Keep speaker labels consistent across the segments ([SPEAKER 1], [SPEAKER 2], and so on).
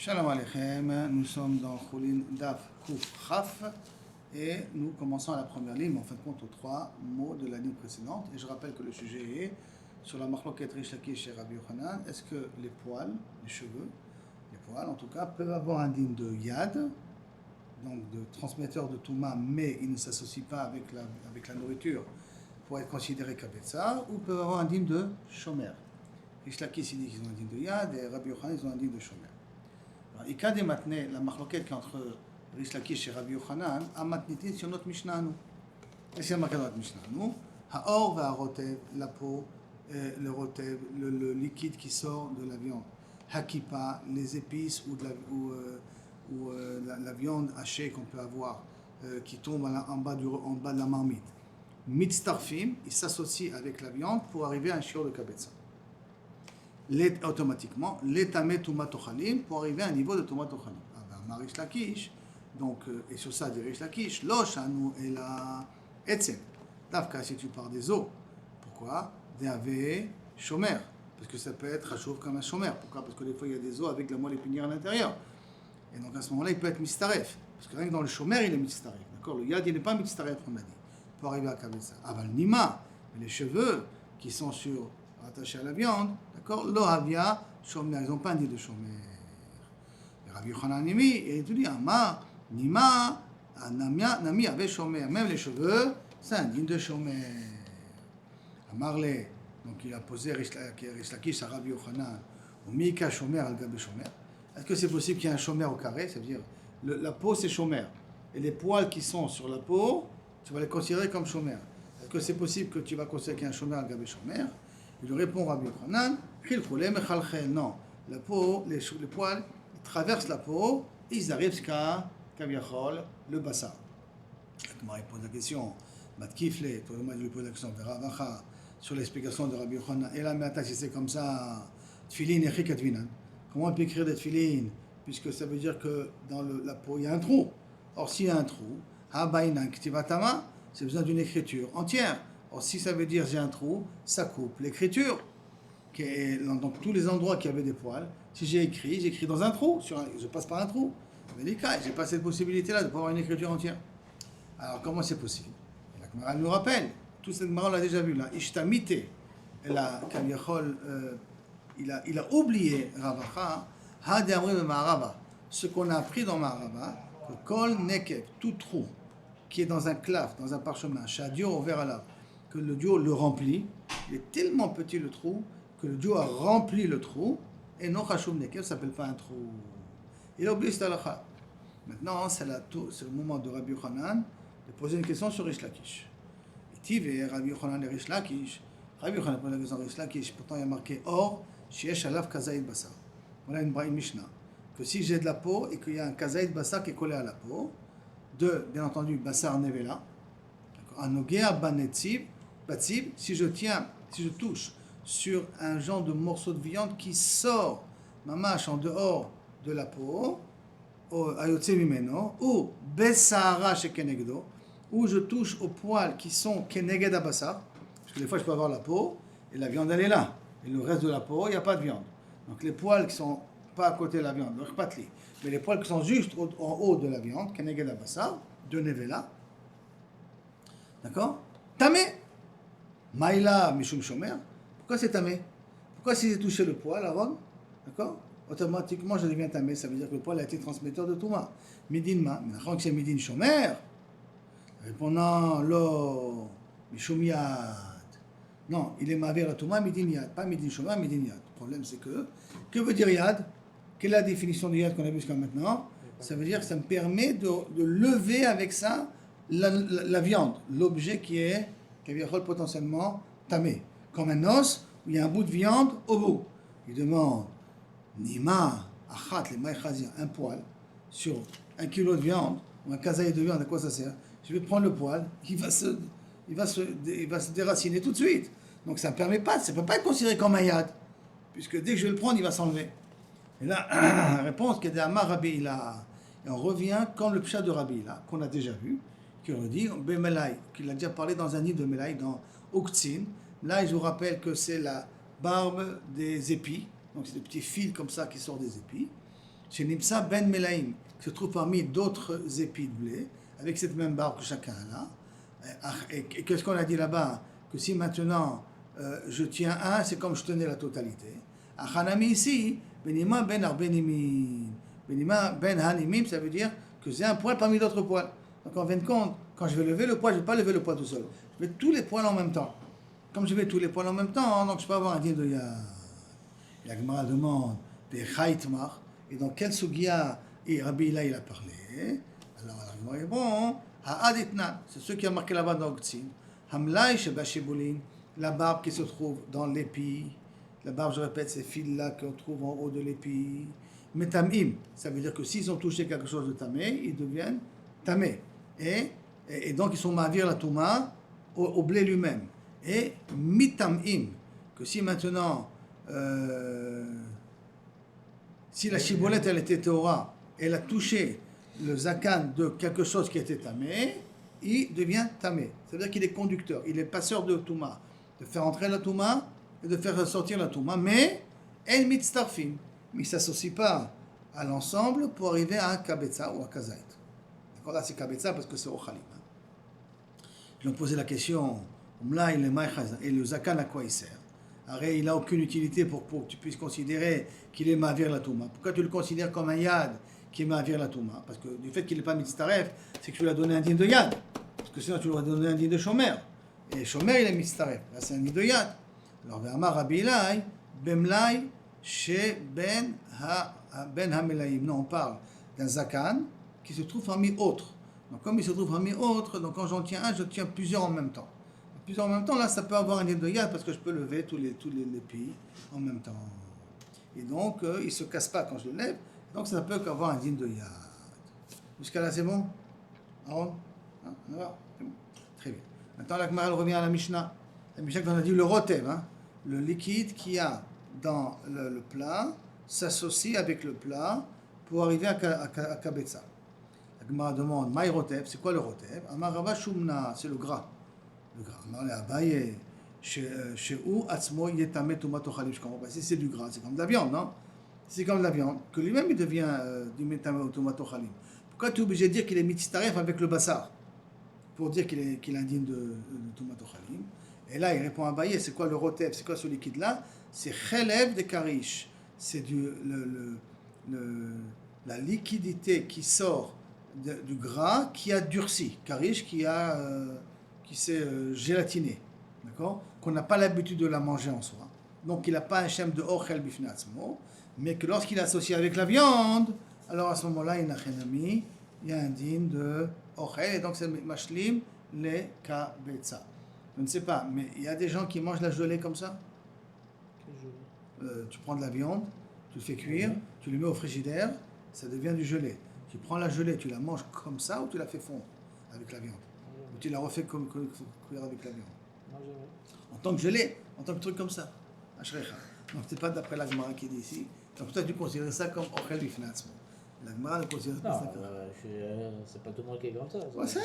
[SPEAKER 1] Shalom Aleichem, nous sommes dans Choulin Daf Kuf Chaf et nous commençons à la première ligne, mais en fin de compte aux trois mots de la ligne précédente. Et je rappelle que le sujet est sur la Machloket Rish Lakish et Rabbi Yochanan. Est-ce que les poils, les cheveux, les poils en tout cas, peuvent avoir un digne de Yad, donc de transmetteur de Touma, mais ils ne s'associent pas avec la nourriture pour être considérés Kabetza, ou peuvent avoir un digne de Shomer. Rish Lakish il dit qu'ils ont un digne de Yad et Rabbi Yochanan ils ont un digne de Shomer. Et quand il maintenait la machloket entre Rish Lakish et Rabbi Yochanan, a matnitin sur notre Mishnah nous. Et c'est marqué dans notre Mishnah nous. Haor va rotev, la peau, le rotev, le liquide qui sort de la viande. Hakipa, les épices ou la viande hachée qu'on peut avoir, qui tombe en bas de la marmite. Mitztarfim, il s'associe avec la viande pour arriver à un shiur de kabetza. Automatiquement, l'étamé Touma Tochalim pour arriver à un niveau de Touma Tochalim. Rish Lakish, donc, et sur ça, dit Rish Lakish, Loshanu et la Etzem. Davka, si tu pars des eaux. Pourquoi D'ave Shomer. Parce que ça peut être Hachouf comme un Shomer. Pourquoi Parce que des fois, il y a des eaux avec la moelle épinière à l'intérieur. Et donc, à ce moment-là, il peut être Mistaref. Parce que rien que dans le Shomer, il est Mistaref. D'accord. Le Yad, il n'est pas Mistaref, on a dit. Pour arriver à Kabetza. Aval Nima, les cheveux qui sont attachés à la viande, d'accord, Lohavia, Shomer, ils n'ont pas dit de Shomer. Rabbi Yochanan Nimi, et il te dit, Amar, Nima, Nami avait Shomer, même les cheveux, c'est un digne de Shomer. Amarle, donc il a posé Rish Lakish à Rabbi Yochanan, ou Mika Shomer al Gabe Shomer. Est-ce que c'est possible qu'il y ait un Shomer au carré, c'est-à-dire la peau c'est Shomer, et les poils qui sont sur la peau, tu vas les considérer comme Shomer. Est-ce que c'est possible que tu vas considérer qu'il y a un Shomer al Gabe Shomer? Il lui répond Rabbi Yochanan, non, la peau, les poils, ils traversent la peau, et ils arrivent jusqu'à Kaviachol, le bassin. Il pose la question, Matkifle, toi le lui pose la question, Veravacha, sur l'explication de Rabbi Yochanan, et là, maintenant, si c'est comme ça, Tfilin et Chikatvinan, comment on peut écrire des Tfilin, puisque ça veut dire que dans la peau, il y a un trou. Or, s'il y a un trou, Habaïnan Ktivatama, c'est besoin d'une écriture entière. Or, si ça veut dire j'ai un trou, ça coupe l'écriture. Donc, tous les endroits qui avaient des poils, si j'écris dans un trou, je passe par un trou. Mais les cas, j'ai pas cette possibilité-là de pouvoir avoir une écriture entière. Alors, comment c'est possible? La Gemara nous rappelle, tout cette Gemara on l'a déjà vu là. Ishtamite, il a oublié Ravacha, ce qu'on a appris dans Marava, que Kol Nekev, tout trou qui est dans un clave, dans un parchemin, Shadio ouvert à l'arbre, que le Dieu le remplit, il est tellement petit le trou, que le Dieu a rempli le trou, et non Chashuv Nekev, ça ne s'appelle pas un trou. Il a oublié cette halakha. Maintenant, c'est le moment de Rabbi Yochanan de poser une question sur Rish Lakish. Et Tive, Rabbi Yochanan et Rish Lakish, Rabbi Yochanan pose la question sur Rish Lakish, pourtant il y a marqué Or, Shiesh Alav Kazaïd Basar. Voilà une Mishnah. Que si j'ai de la peau et qu'il y a un Kazaïd Basar qui est collé à la peau, bien entendu, Basar Nevela, Anogea Banetzib, Batzib, si je touche sur un genre de morceau de viande qui sort, mamache en dehors de la peau, Ayotse Mimeno, ou Besara chez Kenegdo, ou je touche aux poils qui sont Keneged Basar, parce que des fois je peux avoir la peau et la viande elle est là, et le reste de la peau, il n'y a pas de viande. Donc les poils qui sont pas à côté de la viande, mais les poils qui sont juste en haut de la viande, Keneged Basar, de Nevela, d'accord? Tamé. Maïla Mishum Shomer. Pourquoi c'est tamé? Pourquoi si j'ai touché le poil avant, d'accord? Automatiquement je deviens tamé. Ça veut dire que le poil a été transmetteur de Touma. Midin Ma. Mais quand c'est Midin Shomer, répondant Lo Mishum Yad. Non, il est mavé la Touma, Midin Yad. Pas Midin Shomer, Midin Yad. Le problème c'est que veut dire Yad? Quelle est la définition de Yad qu'on a vu jusqu'à maintenant? Ça veut dire que ça me permet de lever avec ça la viande, l'objet qui est potentiellement tamé, comme un os où il y a un bout de viande au bout. Il demande Nima, Achat, les maïchazir, un poil sur 1 kilo de viande ou un kazaï de viande, à quoi ça sert? Je vais prendre le poil, il va se déraciner tout de suite. Donc ça ne permet pas, ça ne peut pas être considéré comme un yad, puisque dès que je vais le prendre, il va s'enlever. Et là, la réponse qui est d'Amar Rabbi Ila. Et on revient comme le pshat de Rabbi Ila, qu'on a déjà vu, qui redit, qu'il a déjà parlé dans un livre de Melai, dans Uktsin. Là, je vous rappelle que c'est la barbe des épis, donc c'est des petits fils comme ça qui sortent des épis. chez Nipsa Ben Melaim, qui se trouve parmi d'autres épis de blé, avec cette même barbe que chacun a. Et qu'est-ce qu'on a dit là-bas? Que si maintenant je tiens un, c'est comme je tenais la totalité. Achanami ici, Benima Ben Arbenimim. Benima Ben Hanimim, ça veut dire que c'est un poil parmi d'autres poils. Donc en fin de compte, quand je vais lever le poil, je ne vais pas lever le poil tout seul. Je vais tous les poils en même temps. Comme je vais tous les poils en même temps, donc je peux avoir un din de yad. La Gemara demande, et dans quel sugia et Rabbi Ila il a parlé? Alors la Gemara est bon, Ha'aditna, c'est ce qui a marqué là-bas dans Gtsin. Hamlai sheba shiboulin, la barbe qui se trouve dans l'épi. La barbe, je répète, ces fils-là qu'on trouve en haut de l'épi. Metamim, ça veut dire que s'ils ont touché quelque chose de tamé, ils deviennent tamé. Et donc ils sont mavir la touma au blé lui-même. Et mitamim, que si maintenant, si la chibolette elle était théora, elle a touché le zakan de quelque chose qui était tamé, il devient tamé. Ça veut dire qu'il est conducteur, il est passeur de touma, de faire entrer la touma et de faire ressortir la touma, mais el mitztarfim, mais il ne s'associe pas à l'ensemble pour arriver à un kabetza ou à kazaït. D'accord, là c'est kabetza parce que c'est ochalim. Je lui ai posé la question, et le zakan à quoi il sert? Il n'a aucune utilité pour que tu puisses considérer qu'il est ma'avir la touma. Pourquoi tu le considères comme un yad qui est ma'avir la touma? Parce que du fait qu'il n'est pas mitztaref, c'est que tu lui as donné un din de yad. Parce que sinon tu lui as donné un din de shomer. Et shomer il est mitztaref. Là c'est un din de yad. Alors Ve'amar Rabbi Ilai, Bemlai, chez Ben HaMelaim. Non, on parle d'un zakan qui se trouve parmi autres. Donc comme il se trouve parmi autres, donc quand j'en tiens un, je tiens plusieurs en même temps. Plusieurs en même temps, là, ça peut avoir un din de yad parce que je peux lever tous les pays en même temps. Et donc, il ne se casse pas quand je le lève. Donc, ça peut qu'avoir un din de yad. Jusqu'à là, c'est bon? Aaron? Hein? On va? C'est bon. Très bien. Maintenant, la Gemara revient à la Mishnah. La Mishnah, on a dit le rotev, hein? Le liquide qu'il y a dans le plat s'associe avec le plat pour arriver à kabetza. La Gemara demande, maï rotev, c'est quoi le rotev? Amar Rava Shumna, c'est le gras. Le gras. Si c'est du gras, c'est comme de la viande, non? C'est comme de la viande, que lui-même il devient du métamé tomatochalim. Pourquoi tu es obligé de dire qu'il est mitztaref avec le bassar? Pour dire qu'il est indigne de tomatochalim. Et là, il répond à Abaye, c'est quoi le rotev? C'est quoi ce liquide-là? C'est chelev de karish. C'est la liquidité qui sort du gras qui a durci. Karish qui s'est gélatiné, d'accord? Qu'on n'a pas l'habitude de la manger en soi. Donc il n'a pas un shem de ochel bifnei atzmo, mais que lorsqu'il est associé avec la viande, alors à ce moment-là, il y a un din de ochel, et donc c'est mashlim le kabetza. Je ne sais pas, mais il y a des gens qui mangent la gelée comme ça. Tu prends de la viande, tu le fais cuire, tu le mets au frigidaire, ça devient du gelé. Tu prends la gelée, tu la manges comme ça ou tu la fais fondre avec la viande? Ou tu la refais comme cuire avec la viande? En tant que gelée, en tant que truc comme ça. Ashrecha. Donc c'est pas d'après la Gemara qui dit ici. Donc toi tu considères ça comme ochel bifnei atzmo. La Gemara ne considère pas ça comme
[SPEAKER 2] c'est pas tout le monde qui est comme ça.
[SPEAKER 1] Ouais, c'est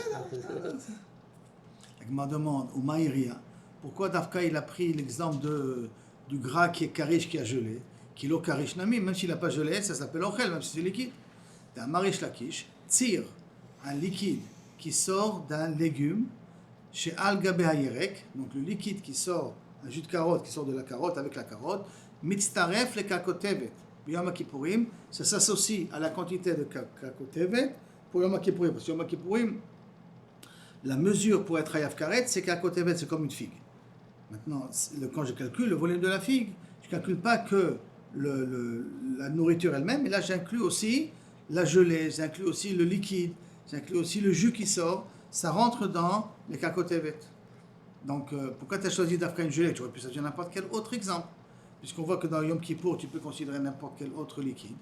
[SPEAKER 1] la Gemara demande au Maïria, pourquoi Dafka il a pris l'exemple du gras qui est karish, qui a gelé, qui l'eau karish nami, même s'il n'a pas gelé, ça s'appelle ochel, même si c'est liquide. D'un marish lakish, tire, un liquide qui sort d'un légume, chez Al-Gabe Hayerek, donc le liquide qui sort, un jus de carotte qui sort de la carotte avec la carotte, mitztaref le kakotevet, Yom Kippourim, ça s'associe à la quantité de kakotevet pour Yom Kippourim, parce que Yom Kippourim, la mesure pour être Hayav Karet, c'est kakotevet, c'est comme une figue. Maintenant, quand je calcule le volume de la figue, je ne calcule pas que la nourriture elle-même, mais là j'inclus aussi la gelée, j'inclus aussi le liquide, j'inclus aussi le jus qui sort, ça rentre dans les kakotevet. Donc, pourquoi tu as choisi d'afka une gelée? Tu aurais pu choisir n'importe quel autre exemple. Puisqu'on voit que dans Yom Kippour, tu peux considérer n'importe quel autre liquide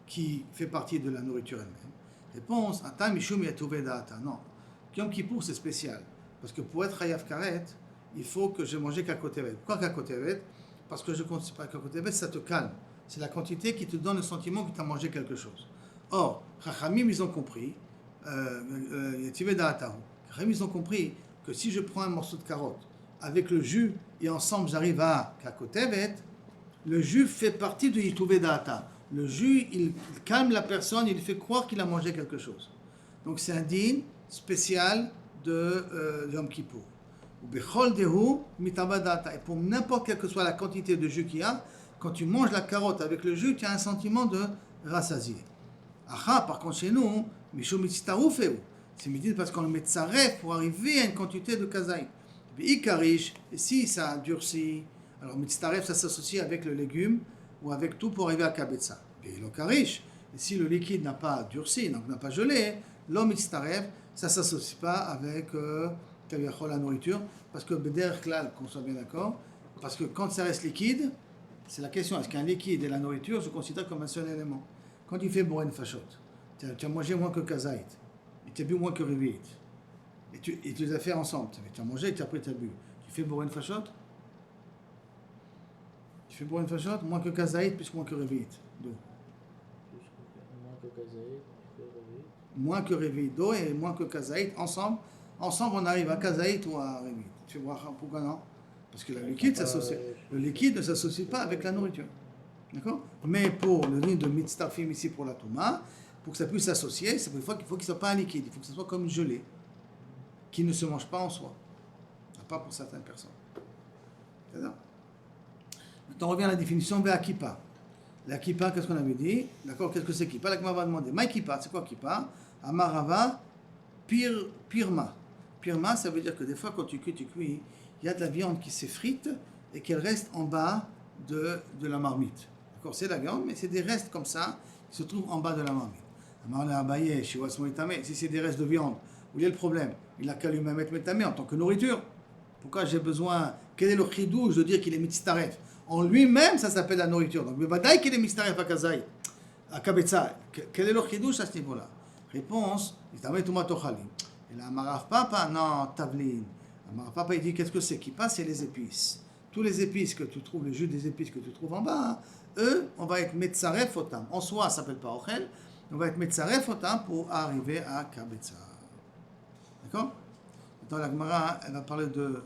[SPEAKER 1] qui fait partie de la nourriture elle-même. Réponse, Ata Mishum Yatouvé Da'ata. Non. Yom Kippour, c'est spécial. Parce que pour être Hayav Karet, il faut que j'ai mangé kakotevet. Pourquoi kakotevet? Parce que je considère pas kakotevet, ça te calme. C'est la quantité qui te donne le sentiment que tu as mangé quelque chose. Or, Chachamim, ils ont compris, Yatouvé Da'ata. Chachamim, ils ont compris que si je prends un morceau de carotte avec le jus et ensemble j'arrive à kakotevet, le jus fait partie de Yitouvé Da'ata. le jus, il calme la personne, il fait croire qu'il a mangé quelque chose. Donc c'est un dîn spécial de Yom Kippour. Bechol dehu mitabadata. Et pour n'importe quelle que soit la quantité de jus qu'il y a, quand tu manges la carotte avec le jus, tu as un sentiment de rassasié. Aha, par contre chez nous, mishum mitztarufeu. C'est midi parce qu'on le met tsaref pour arriver à une quantité de kazaït. Ikarish, et si ça durcit, alors mitztaref ça s'associe avec le légume ou avec tout pour arriver à kabetza. Et le karish, et si le liquide n'a pas durci, donc n'a pas gelé, l'homme mitztaref, ça ne s'associe pas avec la nourriture, parce que beder klal, qu'on soit bien d'accord, parce que quand ça reste liquide, c'est la question, est-ce qu'un liquide et la nourriture se considèrent comme un seul élément? Quand tu fais boren fachot, tu as mangé moins que kazaït, et tu as bu moins que revit, et tu les as fait ensemble, tu as mangé et après tu as bu. Tu fais boren fachot? Tu fais boren fachot, moins que kazaït, plus moins que revit. D'eau.
[SPEAKER 2] Moins que kazaït, que revit.
[SPEAKER 1] Moins que revit d'eau et moins que kazaït, ensemble, on arrive à kazaït ou à revit. Tu vois pourquoi non? Parce que le liquide ne s'associe pas avec la nourriture. D'accord? Mais pour le riz de mitztafim ici pour la touma, pour que ça puisse s'associer, il faut qu'il ne soit pas un liquide, il faut que ce soit comme une gelée, qui ne se mange pas en soi. Pas pour certaines personnes. C'est-à-dire? Maintenant, on revient à la définition de la kippa. La kippa, qu'est-ce qu'on avait dit? D'accord, qu'est-ce que c'est kippa? La Gemara va demander. Ma kippa, c'est quoi kippa? Amarava pirma. Pirma, ça veut dire que des fois, quand tu cuis, il y a de la viande qui s'effrite et qu'elle reste en bas de la marmite. D'accord, c'est la viande, mais c'est des restes comme ça qui se trouvent en bas de la marmite. Si c'est des restes de viande, où il y a le problème? Il a qu'à lui-même être métamé en tant que nourriture. Pourquoi j'ai besoin? Quel est le chidouche de dire qu'il est mitztaref? En lui-même, ça s'appelle la nourriture. Donc, badaï qu'il est mitztaref à kazaï, à kabetza. Quel est le chidouche à ce niveau-là? Réponse, mitztaref touma tochalim. Et là, Amarav Papa, non, tavlin. Amarav Papa, il dit qu'est-ce que c'est? Kippa, c'est les épices. Tous les épices que tu trouves, le jus des épices que tu trouves en bas, eux, on va être metzaref otam. En soi, ça s'appelle pas ochel. On va être metzaref otam pour arriver à kabetza. D'accord? Dans la Gemara, elle va parler de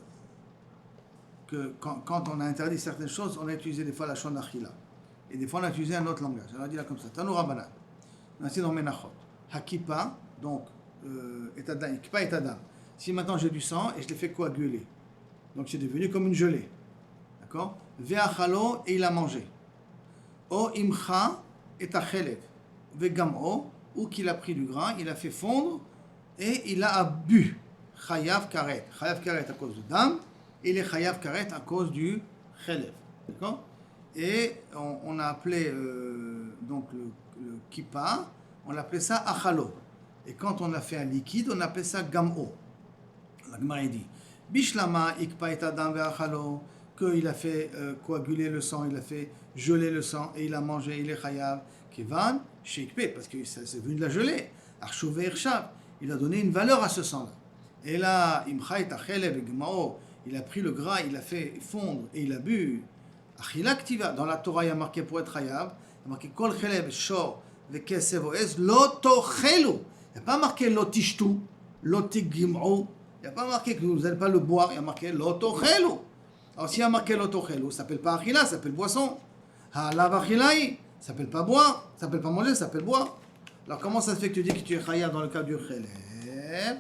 [SPEAKER 1] que quand on a interdit certaines choses, on a utilisé des fois la shon achila. Et des fois, on a utilisé un autre langage. Elle a dit là comme ça. Tanu Rabbanan. On a dit dans Menachot. Hakipa, donc, etadam, kipa etadam. Si maintenant j'ai du sang et je l'ai fait coaguler, donc c'est devenu comme une gelée. D'accord? Ve'achalo, et il a mangé. O imcha et achelev. Ve'gam'o, ou qu'il a pris du grain, il a fait fondre et il a bu. Chayav karet. Chayav karet à cause du dam, et il est chayav karet à cause du chelev. D'accord? Et on a appelé donc le kippa, on l'appelait ça achalo. Et quand on a fait un liquide, on appelait ça gam'o. La Gemara dit Bishlama ikpa et adam ve'achalo, qu'il a fait coaguler le sang, il a fait geler le sang et il a mangé, il est chayav kivan shikpe, parce que c'est venu de la gelée. Archouve irshav, il a donné une valeur à ce sang-là. Et là, imcha et achelev et gmao, il a pris le gras, il a fait fondre et il a bu. Achila ktiva, dans la Torah, il y a marqué pour être chayav, il y a marqué kol chelev shor vekesev oez lo tochelu. Il n'y a pas marqué lo tishtu, lo tigim'u. Il n'y a pas marqué que vous n'allez pas le boire, il y a marqué l'otochelu. Alors s'il y a marqué l'otochelu, ça ne s'appelle pas achila, ça s'appelle boisson. Halav achilaï, ça ne s'appelle pas boire, ça ne s'appelle pas manger, ça s'appelle boire. Alors comment ça se fait que tu dis que tu es chayav dans le cas du chelev?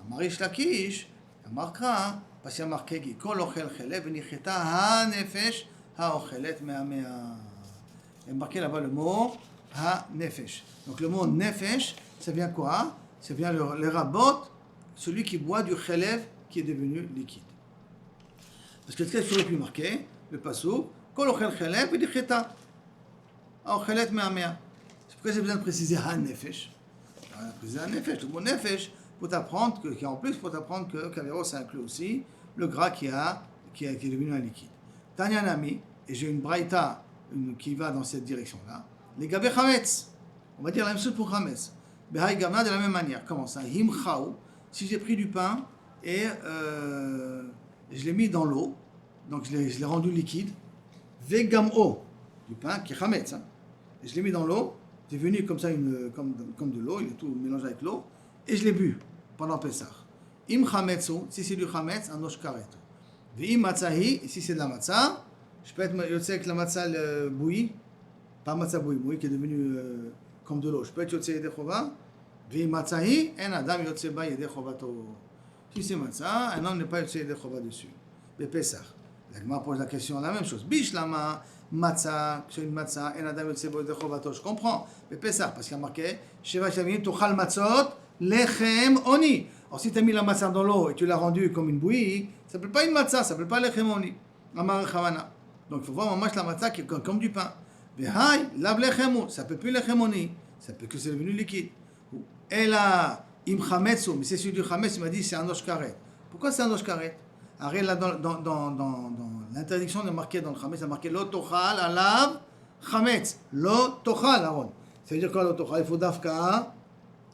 [SPEAKER 1] Amarish lakish, il marquera, parce qu'il y a marqué qui kol ochel chelev v'nicheta ha-nefesh ha-ochelet me'amea. Il y a marqué là-bas le mot ha-nefesh. Donc le mot nefesh, ça vient quoi? Ça vient le rabot, celui qui boit du chelev qui est devenu liquide. Parce que qu'est-ce que j'aurais pu marquer? Le passouk, kol ochel chelev v'nicheta ha-ochelet me'amea. C'est pourquoi j'ai besoin de préciser ha-nefesh. On a précisé ha-nefesh. Le mot nefesh, pour t'apprendre qu'en plus, pour t'apprendre que Kavero, ça inclut aussi le gras qui est devenu un liquide. Tanya Nami, et j'ai une braïta qui va dans cette direction-là, les gabé chametz, on va dire la même chose pour chametz. Behai gamna de la même manière. Comment ça? Him chaou, si j'ai pris du pain et je l'ai mis dans l'eau, donc je l'ai rendu liquide, vegamo, du pain qui est chametz, hein, et je l'ai mis dans l'eau, c'est venu comme ça, comme de l'eau, il est tout mélangé avec l'eau, et je l'ai bu pendant Pessah. Im chametzu, si c'est du chametz, un osh kareto. Ve'im matzahi, si c'est de la matzah, je peux être yotze avec la matzah bouillie, pas matzah boui qui est devenu comme de l'eau. Je peux être yotse yedei chova, vi matzahi, en adam yotse ba yedei chovato. Si c'est matzah, un homme n'est pas yotse yedei chova dessus. Pesach. La Gemara pose la question la même chose. Bishlama, matzah, c'est une matzah, en adam yotse ba yedei chovato. Je comprends. Pesach, parce qu'il y a marqué, Sheva shavim tochal matzot, lechem oni. Alors si tu as mis la matzah dans l'eau et tu l'as rendue comme une bouillie, ça ne s'appelle pas une matzah, ça ne s'appelle pas lechem oni. Amar chavana. Donc il faut voir mamash la matzah qui est comme du pain. Vehai, lav lechemu, ça ne peut plus lechem oni. Ça peut que c'est devenu liquide. Et là, im chametsu, mais c'est celui du chametz, il m'a dit c'est un nosh karet. Pourquoi c'est un nosh karet? Arrête là dans l'interdiction de marquer dans le chametz, il a marqué lo tochal alav chametz. Lo tochal, Aaron. Ça veut dire quoi lo tochal? Il faut dafka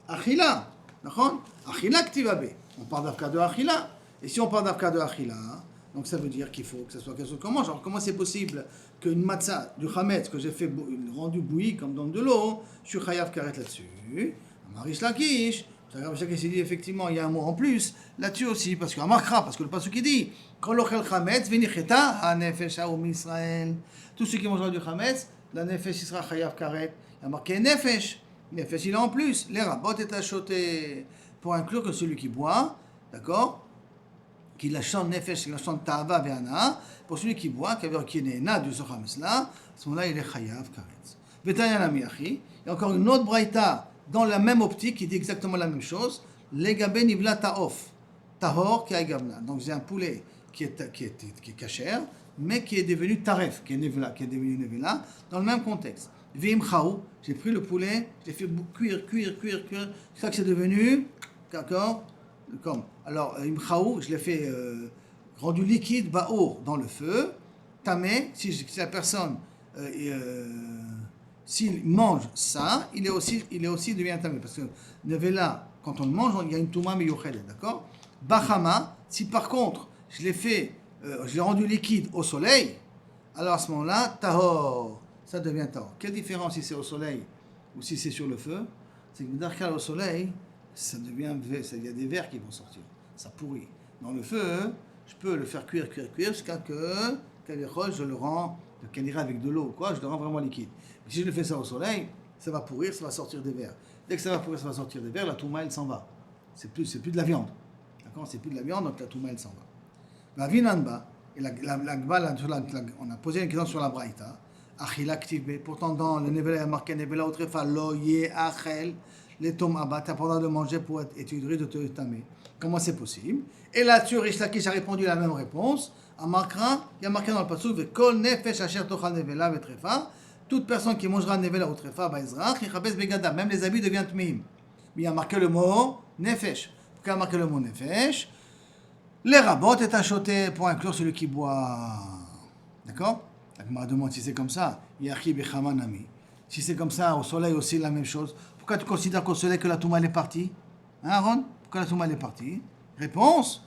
[SPEAKER 1] achila. D'accord? Achila ktiva be. On parle d'afka de achila. Et si on parle d'afka de achila, donc ça veut dire qu'il faut que ce soit quelque chose qu'on mange. Alors comment c'est possible qu'une matzah du chametz que j'ai fait rendu bouilli comme dans de l'eau, je suis chayav karet là-dessus? Marish Lakish, chacun s'est dit effectivement il y a un mot en plus là-dessus aussi parce que Amakra, parce que le pasuk qui dit Kol ochel chametz v'nicheta hanefesh ha'om Israël. Tous ceux qui mangent du chametz, la nefesh sera chayav karet. Il y a marqué nefesh. Nefesh il a en plus. Les rabot est achoté pour inclure que celui qui boit, d'accord, qui la chante nefesh, qui la chante ta'ava ve'ana, pour celui qui boit, qui est né na du chametz là, à ce moment-là il est chayav karet. V'tanya namiachi. Il y a encore une autre braïta dans la même optique qui dit exactement la même chose. Legabe nivla ta'of, tahor ki agavna. Donc j'ai un poulet qui est cachère, mais qui est devenu taref, qui est devenu nevela, dans le même contexte. Vim chaou, j'ai pris le poulet, je l'ai fait cuire, c'est ça que c'est devenu, d'accord, comme. Alors im chaou, je l'ai fait rendu liquide, baour, dans le feu. Tamé, si la personne s'il mange ça, il est aussi devient tamé. Parce que nevela, quand on le mange, il y a une touma miyuchelet, d'accord? Bachama, si par contre, je l'ai rendu liquide au soleil, alors à ce moment-là, tahor, ça devient tahor. Quelle différence si c'est au soleil ou si c'est sur le feu? C'est que darkal au soleil, ça devient, il y a des vers qui vont sortir, ça pourrit. Dans le feu, je peux le faire cuire, jusqu'à que, je le rends, qu'elle ira avec de l'eau ou quoi, je le rends vraiment liquide. Mais si je le fais ça au soleil, ça va pourrir, ça va sortir des vers. Dès que ça va pourrir, ça va sortir des vers, la touma, elle s'en va. C'est plus de la viande. D'accord? C'est plus de la viande, donc la touma, elle s'en va. La vinanba, et on a posé une question sur la braïta. Achila ktivbe. Pourtant, dans le nevela, il y a marqué nevela au tréfa, lo ye achel, les tomaba, tu as pas le droit de manger pour être étudié de te tamer. Comment c'est possible? Et là-dessus, Rish Lakish a répondu la même réponse. Il y a marqué dans le pasuk, Kol nefesh asher tochal nevela vetrefa. Toute personne qui mangera nevela ou trefa, ba'ezrach, yichabes begada. Même les habits deviennent tmeim. Mais il y a marqué le mot nefesh. Pourquoi il y a marqué le mot nefesh? Les rabot est achoté pour inclure celui qui boit. D'accord? La Gemara demande si c'est comme ça. Yachi bechamanami. Si c'est comme ça, au soleil aussi la même chose. Pourquoi tu considères qu'au soleil que la touma est partie? Hein, Aaron? Pourquoi la touma est partie? Réponse.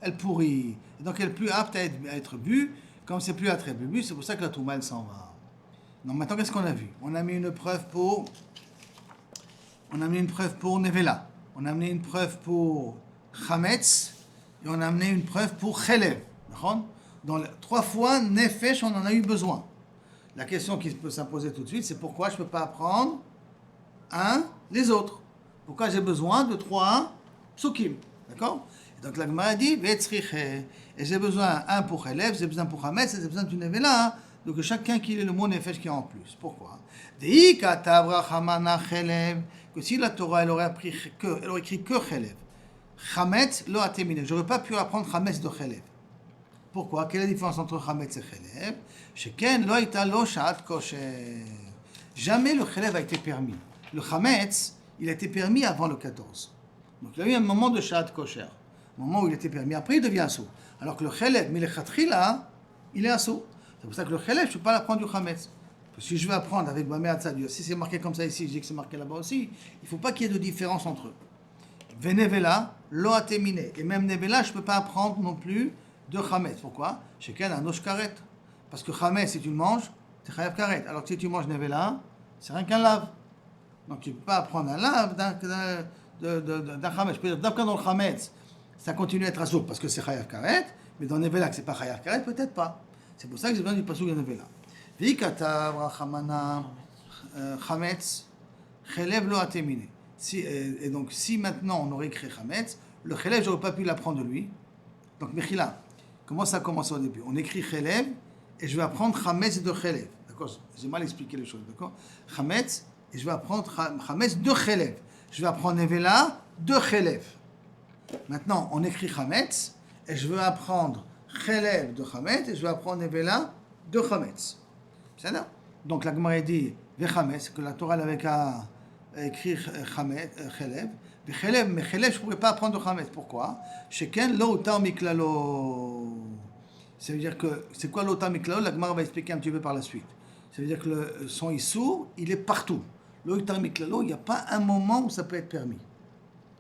[SPEAKER 1] Elle pourrit. Et donc elle est plus apte à être bue. Comme c'est plus apte à être bue, c'est pour ça que la touma elle s'en va. Donc maintenant qu'est-ce qu'on a vu? On a mis une preuve pour nevela. On a amené une preuve pour chametz. Et on a amené une preuve pour chelev. Dans 3 fois nefesh, on en a eu besoin. La question qui peut s'imposer tout de suite, c'est pourquoi je ne peux pas apprendre les autres. Pourquoi j'ai besoin de 3 psukim. D'accord? Et donc la Gemara dit, et j'ai besoin un pour chelev, j'ai besoin pour chametz, j'ai besoin d'une nevela. Donc chacun qui ait le mot nefesh qui est en plus. Pourquoi? Que si la Torah elle aurait écrit que chelev, chametz lo atemine. J'aurais pas pu apprendre chametz de chelev. Pourquoi? Quelle est la différence entre chametz et chelev? Sheken lo aita lo sha'at kosher. Jamais le chelev a été permis. Le chametz, il a été permis avant le 14. Donc il y a eu un moment de sha'at kosher, un moment où il était permis. Après il devient assour. Alors que le chelev, milechatchila, il est assour. C'est pour ça que le chelev, je ne peux pas l'apprendre du chametz. Parce que si je veux apprendre avec ma mère tzadiou, si c'est marqué comme ça ici, je dis que c'est marqué là-bas aussi, il ne faut pas qu'il y ait de différence entre eux. Venevela, lo atemine. Et même nevela, je ne peux pas apprendre non plus de chametz. Pourquoi? Chacun a un nosh karet. Parce que chametz, si tu le manges, c'est chayav karet. Alors que si tu manges nevela, c'est rien qu'un lave. Donc tu ne peux pas apprendre un lave d'un chametz. Je peux dire, d'abord dans le chametz, ça continue à être assour parce que c'est chayav karet, mais dans nevela, que ce n'est pas chayav karet, peut-être pas. C'est pour ça que j'ai besoin du pasuk de nevela. Vikatav Rachamana Chametz, Chelev lo atemine. Et donc, si maintenant on aurait écrit Chametz, le Chelev, je n'aurais pas pu l'apprendre de lui. Donc, Mechila, comment ça commence au début? On écrit Chelev et je vais apprendre Chametz de Chelev. D'accord? J'ai mal expliqué les choses, d'accord? Chametz, et je vais apprendre Chametz de Chelev. Je vais apprendre Nevela de Chelev. Maintenant, on écrit Chametz et je veux apprendre Chelev de Chametz et je vais apprendre Nevela de Chametz. C'est ça? Donc, la Gemara dit Vechametz, que la Torah avait qu'à écrire Chelev. Mais Chelev, je ne pourrais pas apprendre de Chametz. Pourquoi? Sheken lo utar miklalo. Ça veut dire que, c'est quoi l'otar miklalo? La Gemara va expliquer un petit peu par la suite. Ça veut dire que son issour, il est partout. L'otar miklalo, il n'y a pas un moment où ça peut être permis.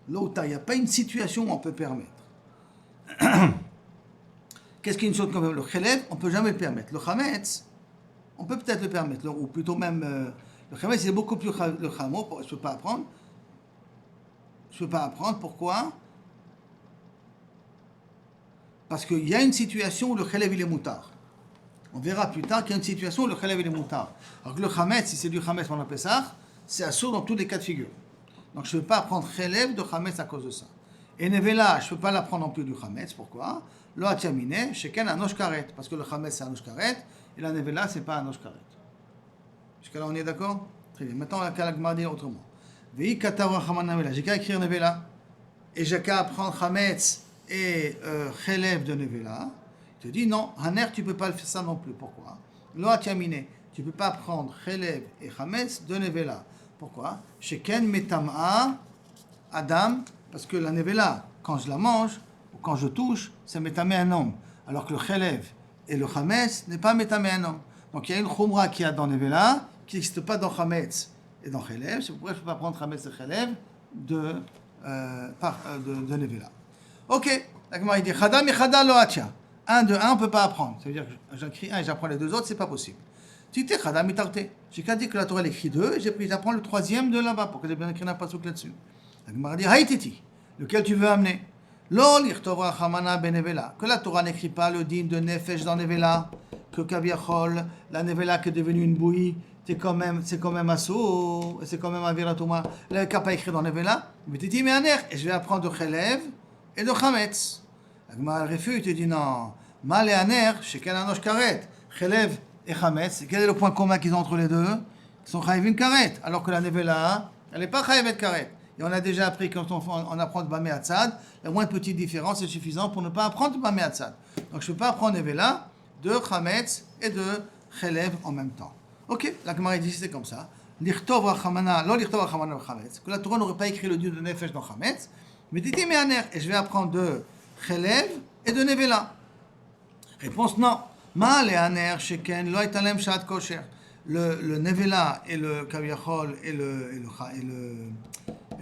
[SPEAKER 1] L'otar, il n'y a pas une situation où on peut permettre. Qu'est-ce qu'une chose qu'on peut? Le Chelev, on ne peut jamais le permettre. Le Chametz, on peut peut-être le permettre. Ou plutôt même, le Chametz, c'est beaucoup plus le Chamo, je ne peux pas apprendre. Je ne peux pas apprendre. Pourquoi? Parce qu'il y a une situation où le Chelev, il est moutard. On verra plus tard qu'il y a une situation où le Chelev, il est moutard. Alors que le Chametz, si c'est du Chametz pendant Pessah, c'est assourd dans tous les cas de figure. Donc je ne peux pas apprendre Chelev de Chametz à cause de ça. Et Nevela, je ne peux pas l'apprendre non plus du Chametz. Pourquoi? Lo Atiamine, Sheken Anosh Karet. Parce que le Chametz, c'est Anosh Karet. Et la Nevela, ce n'est pas Anosh Karet. Jusqu'à là, on est d'accord? Très bien. Maintenant, on va qu'à la Gemara dire autrement. Vei Katav Rachamana Nevela. J'ai qu'à écrire Nevela. Et j'ai qu'à apprendre Chametz et Chelev de Nevela. Il te dit non, Haner, tu ne peux pas faire ça non plus. Pourquoi? Lo Atiamine. Tu ne peux pas prendre Chelev et Chametz de Nevela. Pourquoi? Sheken Metama Adam. Parce que la Nevela, quand je la mange, ou quand je touche, ça métamé un homme. Alors que le Chelev et le Chametz n'est pas métamé un homme. Donc il y a une Khumra qui a dans Nevela, qui n'existe pas dans Chametz et dans Chelev. C'est pourquoi je ne peux pas prendre Chametz et Chelev de Nevela. Ok, la Gemara dit Chada mi Chada lo atia. Un de un, on ne peut pas apprendre. Ça veut dire que j'écris un et j'apprends les deux autres, c'est pas possible. Tite Chada mi tarte. J'ai qu'à dire que la Torah elle écrit deux, et j'apprends le troisième de là-bas, pour que j'ai bien écrit un pasouk là-dessus. La Gemara dit Haïtiti, lequel tu veux amener? Lo lichtov rachamana benevela. Que la Torah n'écrit pas le din de nefesh dans Nevela, que Kaviachol, la Nevela qui est devenue une bouillie, c'est quand même assourd, c'est quand même aviratuma. Le cas pas écrit dans Nevela, mais tu dis mais aner, et je vais apprendre de Chelev et de Chametz. La Gemara refuse, tu dis non, mal et aner, chez quel anosh karet, Chelev et Chametz, quel est le point commun qu'ils ont entre les deux? Ils sont chayvin karet, alors que la Nevela, elle n'est pas chayvet karet. Et on a déjà appris quand on apprend de Bamé Hatzad, la moindre petite différence est suffisante pour ne pas apprendre de Bamé Hatzad. Donc je ne peux pas apprendre Nevela, de Chametz et de Chelev en même temps. Ok, la Gemara dit c'est comme ça. L'irtov rachamana, lo l'irtov rachamana Chametz. Que la Torah n'aurait pas écrit le dieu de Nefesh dans Chametz, mais dit mais aner, et je vais apprendre de Chelev et de Nevela. Réponse non. Ma le aner sheken lo italem shat kosher. Le Nevela et le Kaviachol et le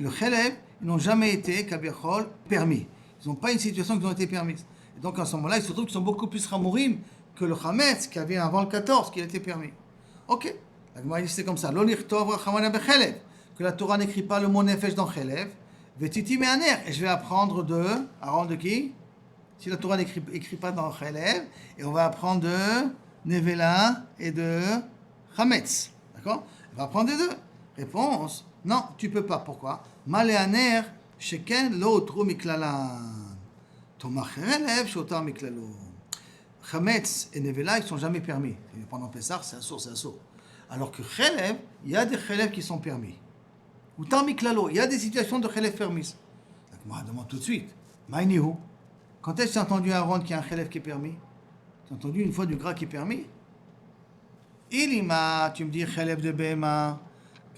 [SPEAKER 1] Chelev, ils n'ont jamais été, Kaviachol, permis. Ils n'ont pas une situation qui ont été permise. Et donc, à ce moment-là, il se trouve qu'ils sont beaucoup plus Ramourim que le Chametz, qui avait avant le 14, qui a été permis. Ok. La Gemara dit c'est comme ça. Lo lichtov rachamana bechelev. Que la Torah n'écrit pas le mot nefesh dans Chelev. Vetiti me'aner. Et je vais apprendre de Aaron de qui? Si la Torah n'écrit pas dans Chelev, et on va apprendre de Nevela et de Chametz. D'accord? On va apprendre les deux. Réponse. Non, tu peux pas. Pourquoi? Maléaner, sheken lo otru miklala. Tomar Chelev, shotar miklalo. Chametz et Nevela, ils ne sont jamais permis. Et pendant Pessah, c'est assourd. Alors que Chelev, il y a des Chelev qui sont permis. Ou tar miklalo, il y a des situations de Chelev permises. Moi, je demande tout de suite. Maïnihu. Quand est-ce que tu as entendu Aaron qu'il y a un Chelev qui est permis? Tu as entendu une fois du gras qui est permis? Ilima, tu me dis Chelev de Behema,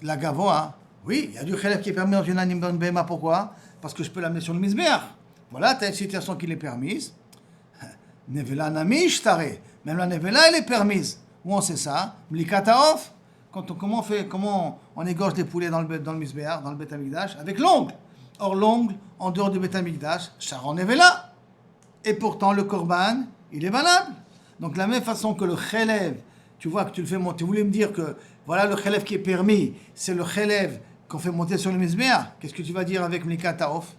[SPEAKER 1] la Gavoa. Oui, il y a du Chelev qui est permis dans une anime de Behema. Pourquoi? Parce que je peux l'amener sur le Mizbeach. Voilà, tu as une situation qui est permise. Nevela namish tare. Même la Nevela, elle est permise. Où on sait ça? Mlikataof. Comment on égorge des poulets dans le Mizbeach, dans le Bet Amikdash? Avec l'ongle. Or, l'ongle, en dehors du Bet Amikdash, Sharon Nevela. Et pourtant, le Korban, il est valable. Donc, de la même façon que le Chelev, tu vois que tu le fais monter. Tu voulais me dire que voilà le Chelev qui est permis, c'est le Chelev qu'on fait monter sur le Mizbeach. Qu'est-ce que tu vas dire avec Mlika Taof?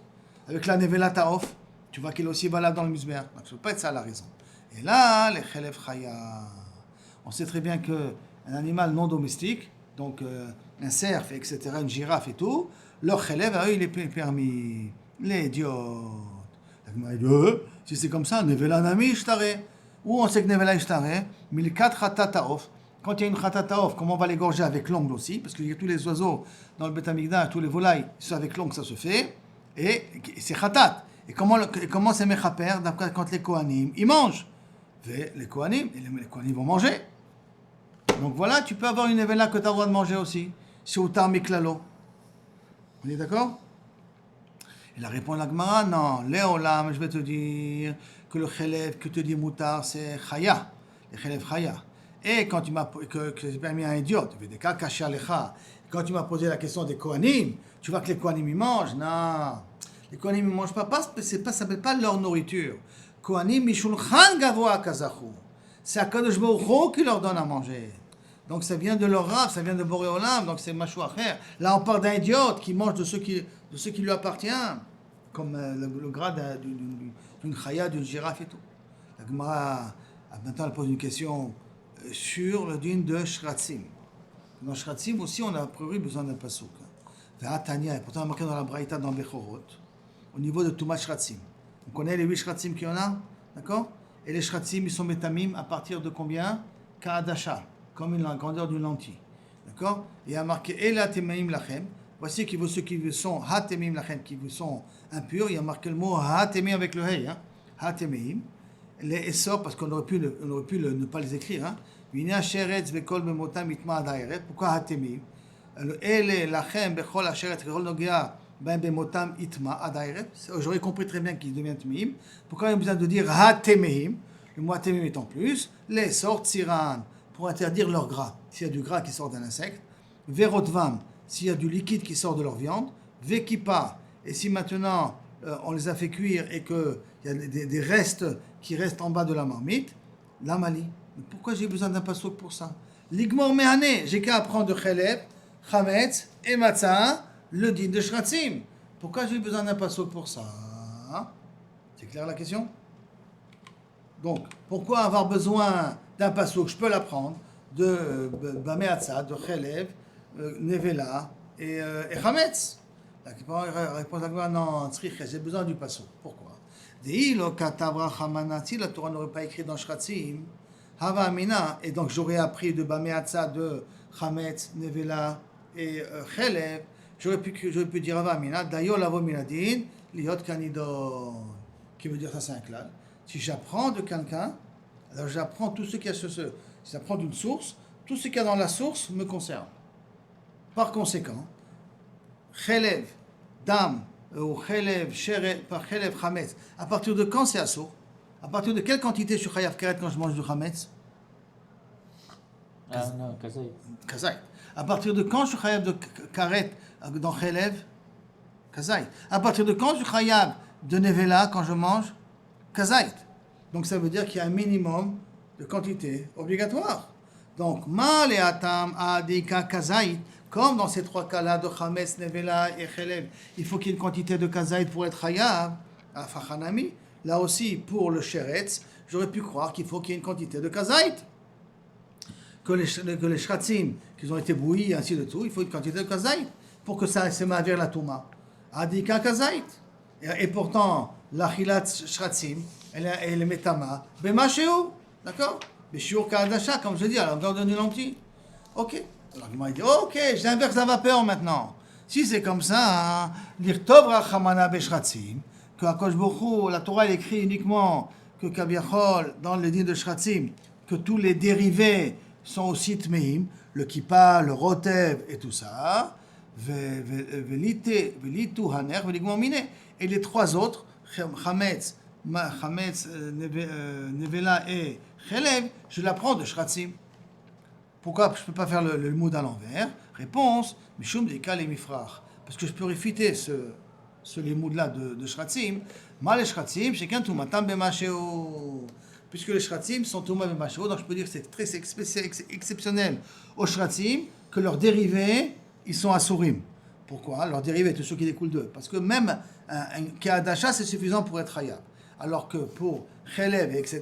[SPEAKER 1] Avec la Nevela Taof? Tu vois qu'il est aussi valable dans le Mizbeach. Donc, ça ne peut pas être ça la raison. Et là, les Chelev Chaya. On sait très bien qu'un animal non domestique, donc un cerf, etc., une girafe et tout, leur chélève, à eux, il est permis. Les idiots. La Gemara dit, si c'est comme ça, nevela nami ishtare. Où on sait que nevela ishtare, mais les 4 khatataof. Quand il y a une khatataof, comment on va l'égorger avec l'ongle aussi? Parce qu'il y a tous les oiseaux dans le Beth Amikdash, tous les volailles, c'est avec l'ongle que ça se fait. Et c'est khatat. Et comment c'est mechaper quand les Kohanim, ils mangent? Les Kohanim vont manger. Donc voilà, tu peux avoir une nevela que tu as le droit de manger aussi. C'est utar miklalo. On est d'accord? Il a répondu à la Gemara, non, Léolam, je vais te dire que le chélèv que tu dis moutar, c'est chaya, le chélèv chaya. Et quand tu m'as que j'ai permis à un idiote, quand tu m'as posé la question des Kohanim, tu vois que les Kohanim ils mangent? Non, les Kohanim ils mangent pas, ça s'appelle pas leur nourriture. Kohanim mishulchan gavoa kazachu. C'est Akadosh Baruch Hu qui leur donne à manger. Donc ça vient de leur rab, ça vient de Boré Olam, donc c'est machou acher. Là on parle d'un idiote qui mange de ce qui lui appartient, comme le grade d'une chaya, d'une girafe et tout. La Gemara, maintenant elle pose une question sur le din de Shratzim. Dans Shratzim aussi on a a priori besoin d'un pasouk. Tania, et pourtant marqué dans la Braïta dans Bechorot, au niveau de Tumat Shratzim. On connaît les 8 Shratzim qu'il y en a, d'accord? Et les Shratzim ils sont métamim à partir de combien? Ka'adasha, comme la grandeur d'une lentille. D'accord? Et il y a marqué Ela Temaim Lachem. Voici ceux qui vous sont Hatemim Lachem, qui vous sont impurs. Il y a marqué le mot Hatemim avec le Hey. Hein? Hatemim. Les Essor, parce qu'on aurait pu ne pas les écrire. Hein? Pourquoi Hatemim? Ele Lachem Bechol Asheret Bechol Nogia Ben Bemotam Itma Adairet. J'aurais compris très bien qu'ils deviennent Tmeim. Pourquoi il y a besoin de dire Hatemim? Le mot Hatemim est en plus. Les Essor Tsiran, pour interdire leur gras, s'il y a du gras qui sort d'un insecte, Verotvam, s'il y a du liquide qui sort de leur viande, Vekipa, et si maintenant on les a fait cuire et qu'il y a des restes qui restent en bas de la marmite, l'amali. Pourquoi j'ai besoin d'un passouk pour ça? Ligmor mehane, j'ai qu'à apprendre de Chelev, Chametz et Matzah, le din de Shratzim. Pourquoi j'ai besoin d'un passouk pour ça? C'est clair la question? Donc, pourquoi avoir besoin d'un passouk? Je peux l'apprendre de Bameatza, de Chelev, Nevela et Chametz. La réponse à la non, j'ai besoin du passouk. Pourquoi? La Torah n'aurait pas écrit dans Shratzim, Hava Amina, et donc j'aurais appris de Bameatza, de Chametz, Nevela et Chelev. J'aurais pu dire Hava Amina, Dayo Lavo Minadin, Liot Kanidon. Qui veut dire ça, c'est un klal. Si j'apprends de quelqu'un, alors j'apprends tout ce qu'il y a si j'apprends d'une source, tout ce qu'il y a dans la source me concerne. Par conséquent, Chelev, Dam, ou Chelev, Sheret, par Chelev, Chametz, à partir de quand c'est assour? À partir de quelle quantité je suis Chayav Karet quand je mange du Chametz?
[SPEAKER 2] Non, Kazaï.
[SPEAKER 1] Kazaï. À partir de quand je suis Chayav de Karet dans Chelev? Kazaï. À partir de quand je suis Chayav de Nevela quand je mange? Kazaït. Donc ça veut dire qu'il y a un minimum de quantité obligatoire. Donc, mal et atam adika kazaït, comme dans ces 3 cas-là de Chametz, Nevela et Chelev, il faut qu'il y ait une quantité de kazaït pour être chayav, à Fachanami. Là aussi, pour le sheretz, j'aurais pu croire qu'il faut qu'il y ait une quantité de kazaït. Que les shratzim, qu'ils ont été bouillis, ainsi de tout, il faut une quantité de kazaït pour que ça se mette la touma. Adika kazaït. Et pourtant, l'achilat shratzim, elle est metama, b'mashéou, d'accord? B'shiur ka'adasha, comme je dis, à la longueur d'une lentille. Ok. Alors il m'a dit, ok, j'inverse la vapeur maintenant. Si c'est comme ça, lire tov rachamana b'shratzim, que Akadosh Baruch Hu, la Torah elle écrit uniquement que Kaviachol, dans le din de shratzim, que tous les dérivés sont aussi tmeim, le kippa, le rotev et tout ça, velitu haner, veligmor mine. Et les 3 autres, Chametz, Nevela et Chelev, je l'apprends de Shratzim. Pourquoi je ne peux pas faire le mood à l'envers? Réponse, Mishum Dekal et Mifrach. Parce que je peux réfuter ce limoud-là de Shratzim. Mal et Shratzim, chacun tout matam b'masheo. Puisque les Shratzim sont tout b'masheo, donc je peux dire que c'est très exceptionnel aux Shratzim que leurs dérivés, ils sont asurim. Pourquoi? Leurs dérivés, tous ceux qui découlent d'eux. Parce que même un Ka'adasha, c'est suffisant pour être Hayab. Alors que pour Chelev, etc.,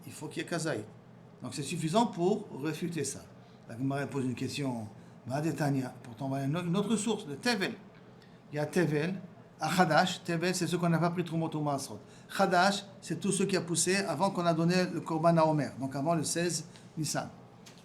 [SPEAKER 1] il faut qu'il y ait Kazaï. Donc c'est suffisant pour réfuter ça. La Gemara pose une question, Vadetania, pourtant on va à une autre source, de Tevel. Il y a Tevel, à Chadash. Tevel, c'est ceux qu'on n'a pas pris Trumot ou Maasrot. Chadash, c'est tout ce qui a poussé avant qu'on a donné le Korban à Omer, donc avant le 16 Nissan.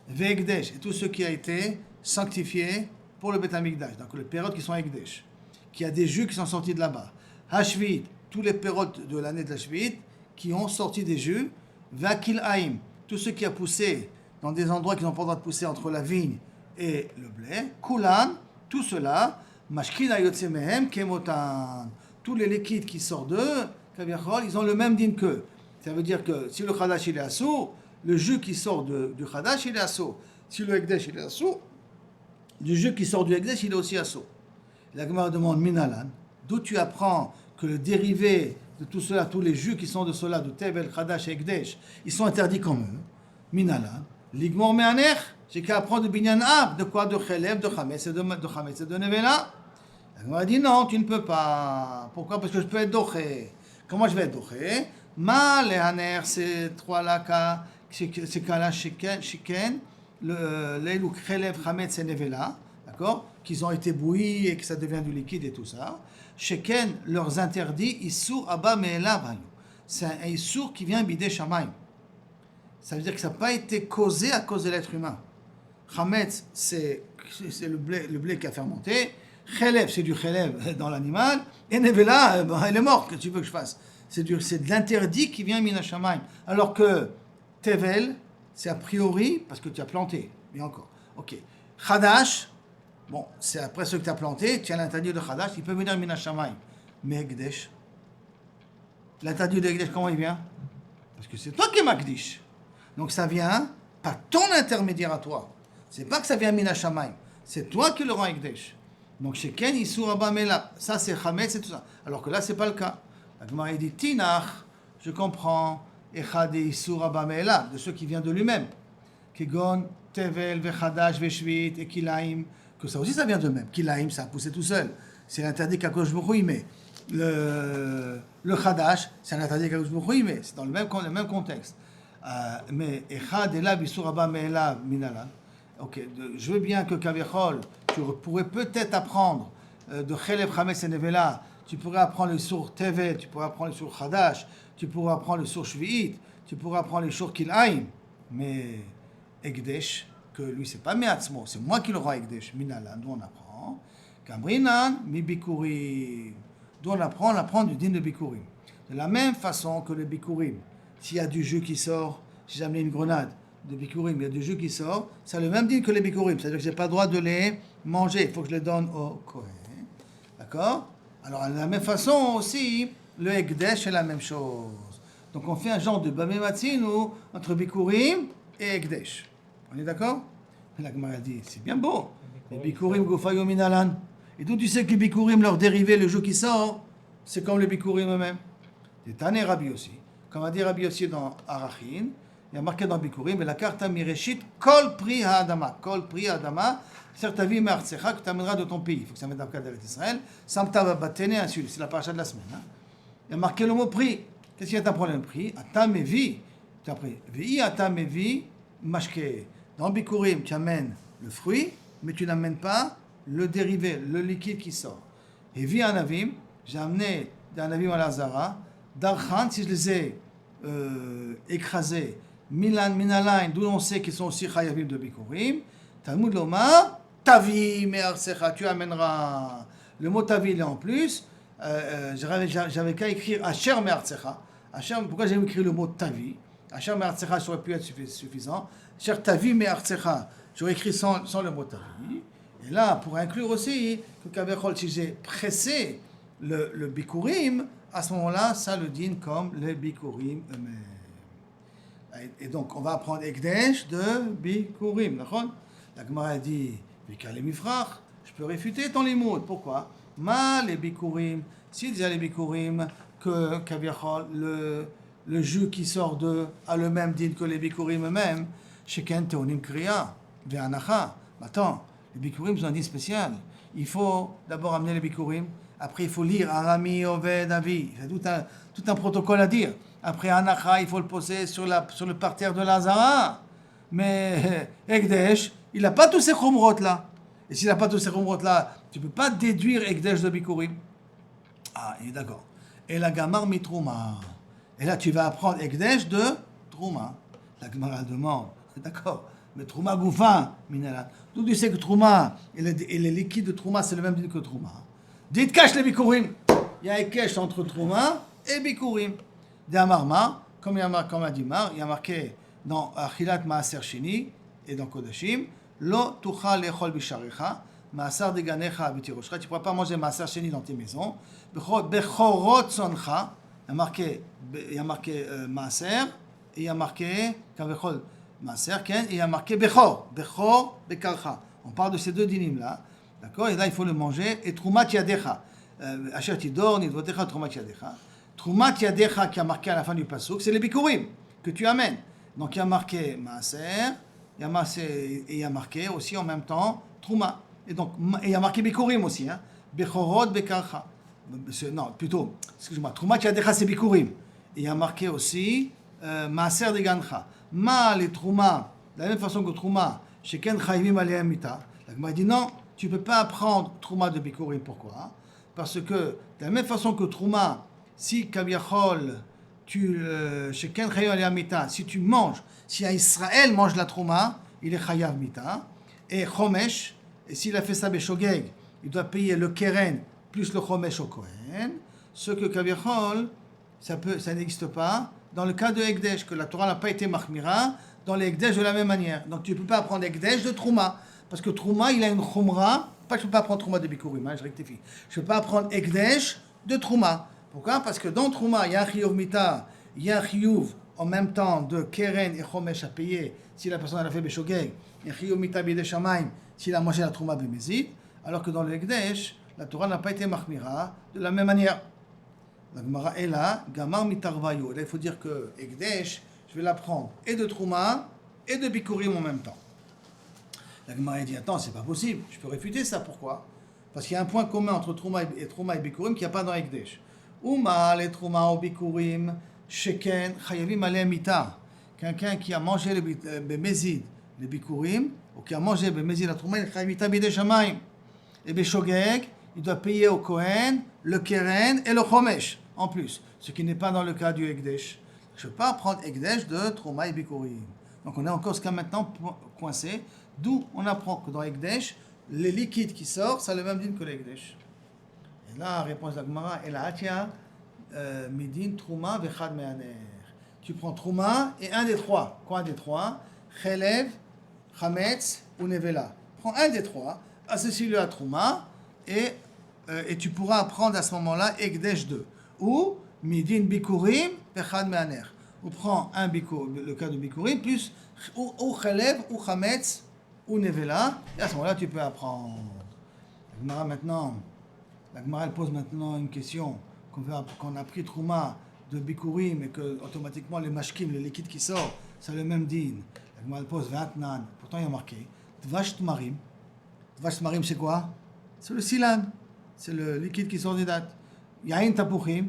[SPEAKER 1] Ve'egdesh, et tout ce qui a été sanctifié pour le Beth Amikdash, donc les pérotes qui sont Egdesh, qui a des jus qui sont sortis de là-bas. Hashvit, tous les pérotes de l'année de la Shvit qui ont sorti des jus. Vakil Haïm, tout ce qui a poussé dans des endroits qui n'ont pas le droit de pousser entre la vigne et le blé. Kulan, tout cela, Mashkina Yotsemehem Kemotan, tous les liquides qui sortent d'eux, ils ont le même din qu'eux. Ça veut dire que si le Khadash il est assourd, le jus qui sort du Khadash il est assourd. Si le Ekdesh il est assourd, le jus qui sort du Ekdesh il est aussi assourd. La Gemara demande Minalan, d'où tu apprends que le dérivé de tout cela, tous les jus qui sont de cela, de Tevel, Khadash et Ekdesh, ils sont interdits comme eux. Minalan, Ligmor Me'aner, j'ai qu'à apprendre de Binyan Ab, de quoi? De Chelev, de Chametz et de Nevela. La Gemara dit non, tu ne peux pas. Pourquoi? Parce que je peux être doché. Comment je vais être doché? Ma Lehaner, ces trois-là, ces cas-là, Shiken, l'Eilou, Chelev, Chametz et Nevela, d'accord? Qu'ils ont été bouillis et que ça devient du liquide et tout ça. Sheken leur interdit Issour Abba Me'elav. C'est un Issour qui vient bider Shamaim. Ça veut dire que ça n'a pas été causé à cause de l'être humain. Chametz, c'est le blé qui a fermenté. Chelev, c'est du chelev dans l'animal. Et Nevela, elle est morte, que tu veux que je fasse. C'est de l'interdit qui vient Mina Shamaim. Alors que Tevel, c'est a priori parce que tu as planté. Mais encore. Ok. Chadash, bon, c'est après ce que tu as planté, tu as l'interdit de Chadash, il peut venir Mina Shamaim. Mais Ekdesh, l'interdit de Ekdesh, comment il vient? Parce que c'est toi qui es Makdish. Donc ça vient par ton intermédiaire à toi. C'est pas que ça vient Mina Shamaim. C'est toi qui le rends Ekdesh. Donc chez Ken, Issour Abba Me'elav. Ça c'est Chametz et tout ça. Alors que là, c'est pas le cas. La Gemara dit Tinach, je comprends, Echad et Issour Abba Me'elav, de ceux qui viennent de lui-même. Kegon, Tevel, Vechadash, Veshvit et Kilaim. Que ça aussi, ça vient d'eux-mêmes. Kilaim, ça a poussé tout seul. C'est l'interdit qu'Akadosh Baruch Hu y met. Le Chadash, c'est l'interdit qu'Akadosh Baruch Hu y met. C'est dans le même contexte. Mais Echad et là, Issour Abba Me'elav, Minalan. Ok, je veux bien que Kavichol, tu pourrais peut-être apprendre de Chelev, Chametz et Nevela, tu pourrais apprendre le sourd Tevel, tu pourrais apprendre le sourd Chadash, tu pourrais apprendre le sourd Shvi'it, tu pourrais apprendre le sourd Kilaim, mais Ekdesh, que lui c'est pas Me'atzmo, c'est moi qui le rends Ekdesh, Minalan, d'où on apprend, Kamrinan, Mi Bikurim, d'où on apprend du din de Bikurim. De la même façon que le Bikurim, s'il y a du jus qui sort, si j'ai amené une grenade, de bikurim, il y a du jus qui sort, ça a le même din que les bikurim, c'est-à-dire que je n'ai pas le droit de les manger, il faut que je les donne au Kohen. D'accord? Alors, de la même façon aussi, le Ekdesh est la même chose. Donc, on fait un genre de Bameh Matzinu entre bikurim et Ekdesh. On est d'accord? La Gemara dit, c'est bien beau. Les bikurim gofayo minalan. Et d'où tu sais que les bikurim, leur dérivé, le jus qui sort, c'est comme les bikurim eux-mêmes. C'est Tané Rabbi aussi. Comme a dit Rabbi aussi dans Arachin, il y a marqué dans Bikurim, et la carte Mireshit, Kol Pri Ha'adama. Kol Pri Ha'adama, c'est ta vie Me'artsecha, que tu amèneras de ton pays. Il faut que ça mette dans le cadre d'Israël. Samta Batene, ainsi de suite. C'est la paracha de la semaine. Hein. Il y a marqué le mot prix. Qu'est-ce qu'il y a un problème prix? Atamevi. Tu as pris. Vi Atamevi Mashke. Dans Bikurim, tu amènes le fruit, mais tu n'amènes pas le dérivé, le liquide qui sort. Et Vi Anavim, j'ai amené des Anavim à l'Azara. Darchan, si je les ai écrasés, Minaline, d'où on sait qu'ils sont aussi chayavim de Bikurim. Talmud Lomar, Tavi Me'arsecha, tu amèneras. Le mot Tavi, il est en plus. J'avais qu'à écrire Asher Me'arsecha. Pourquoi j'ai écrit le mot Tavi? Asher Me'arsecha, ça aurait pu être suffisant. Asher Tavi Me'arsecha, j'aurais écrit sans le mot Tavi. Et là, pour inclure aussi que Kavechol, si j'ai pressé le Bikurim, à ce moment-là, ça le dîne comme les Bikurim eux-mêmes. Et donc, on va apprendre Ekdesh de Bikurim. La Gemara dit, je peux réfuter ton limoud. Pourquoi? Ma les Bikurim, s'il y a les Bikurim, que Kaviachol, le jus qui sort d'eux a le même din que les Bikurim eux-mêmes, Sheken Teonim Kriya, Ve'anacha. Attends, les Bikurim sont un din spécial. Il faut d'abord amener les Bikurim, après il faut lire Arami Oved Avi. Il y a tout un protocole à dire. Après Anacha, il faut le poser sur le parterre de Lazara. Mais Ekdesh, il n'a pas tous ces chumrot là. Et s'il n'a pas tous ces chumrot là, tu ne peux pas déduire Ekdesh de Bikurim. Ah, il est d'accord. Et la Gamar mitrouma. Et là, tu vas apprendre Ekdesh de Trouma. La Gemara demande, d'accord, mais Trouma Goufa, Minala. D'où tu sais que Trouma et les liquides de Trouma, c'est le même dit que Trouma. Dites cache les Bikurim. Il y a un cache entre Trouma et Bikurim. D'Amarma, comme a dit Mar, il y a marqué dans Achilat Maaser Sheni et dans Kodashim, Lo tucha lechol bisharecha, Maaser deganecha bitiroshcha. Tu ne pourras pas manger Maaser Sheni dans tes maisons. Bechorot soncha. Il y a marqué Maaser, et il y a marqué Kavechol Maaser, et il y a marqué Bechor, Bekarcha. On parle de ces deux dynimes là, d'accord? Et là il faut le manger. Et Troumat Yadecha, Asher Tidor, Nidvotecha, Troumat Yadecha. Troumat Yadecha qui a marqué à la fin du pasuk, c'est les Bikurim que tu amènes. Donc il y a marqué Maaser, et il y a marqué aussi en même temps Trouma. Et donc il y a marqué Bikurim aussi, hein? Bechorot, Bekarcha. Non, plutôt, excuse-moi, Troumat Yadecha c'est Bikurim. Et il y a marqué aussi Maaser de Gancha. Ma les Trouma, de la même façon que Trouma, chez Ken Chayvim Aleem Mita. La Gemara dit non, tu ne peux pas apprendre Trouma de Bikurim. Pourquoi? Parce que de la même façon que Trouma, si Kaviachol, chez Ken Chayvim Aleem Mita, si tu manges, si Israël mange la Trouma, il est Chayav Mita. Et Chomesh, et s'il a fait ça Beshogeg, il doit payer le Keren plus le Chomesh au Kohen. Ce que Kaviachol, ça n'existe pas dans le cas de Ekdesh, que la Torah n'a pas été Mahmira dans les Ekdesh de la même manière. Donc tu ne peux pas apprendre Ekdesh de Trouma, parce que Trouma, il a une Chumra, pas que je ne peux pas apprendre Trouma de Bikurim, je rectifie. Je ne peux pas apprendre Ekdesh de Trouma. Pourquoi? Parce que dans Trouma, il y a un Chiyuv Mita, il y a un Chiyuv en même temps de Keren et Chomesh à payer, si la personne a fait Beshogeg, et un Chiyuv Mita Bidei Shamayim, s'il a mangé la Trouma Bemezid, alors que dans le Ekdesh, la Torah n'a pas été Mahmira de la même manière. La Gemara est là, Gamar mitarvayo. Là, il faut dire que Ekdesh, je vais l'apprendre et de Trouma et de Bikurim en même temps. La Gemara dit, attends, c'est pas possible. Je peux réfuter ça, pourquoi? Parce qu'il y a un point commun entre Trouma et Bikurim qu'il n'y a pas dans Ekdesh. Uma les Trouma ou Bikurim, Sheken, Chayavim Alem Mita. Quelqu'un qui a mangé le Bemezid, le Bikurim, ou qui a mangé le Bemezid, la Trouma, il Chayavim Mita Bidei Shamayim. Et Beshogeg, il doit payer au Kohen le Keren et le Chomesh. En plus, ce qui n'est pas dans le cas du Ekdesh. Je ne peux pas apprendre Ekdesh de Trouma et Bikurim. Donc on est encore jusqu'à maintenant coincé, d'où on apprend que dans Ekdesh, les liquides qui sortent, ça le même din que l'Ekdesh. Et là, réponse de la Gemara, et la Hatia, Midin, Trouma, Vechad Me'aner. Tu prends Trouma et un des trois. Quoi un des trois? Chelev, Chametz ou Nevela. Prends un des trois, associe-le à Trouma, et tu pourras apprendre à ce moment-là Ekdesh 2. Ou Midin Bikurim, Vechad Me'aner. Ou prends le cas de Bikurim, plus ou Chelev, ou Chametz, ou Nevela, et à ce moment-là, tu peux apprendre. La Gemara pose maintenant une question, qu'on a pris Trouma de Bikurim, et que automatiquement les mashkim, les liquides qui sortent, c'est le même din. La Gemara pose Vatnan, pourtant il y a marqué Dvash Tmarim. Dvash Tmarim, c'est quoi? C'est le silan, c'est le liquide qui sort des dates. Yain Tapuchim,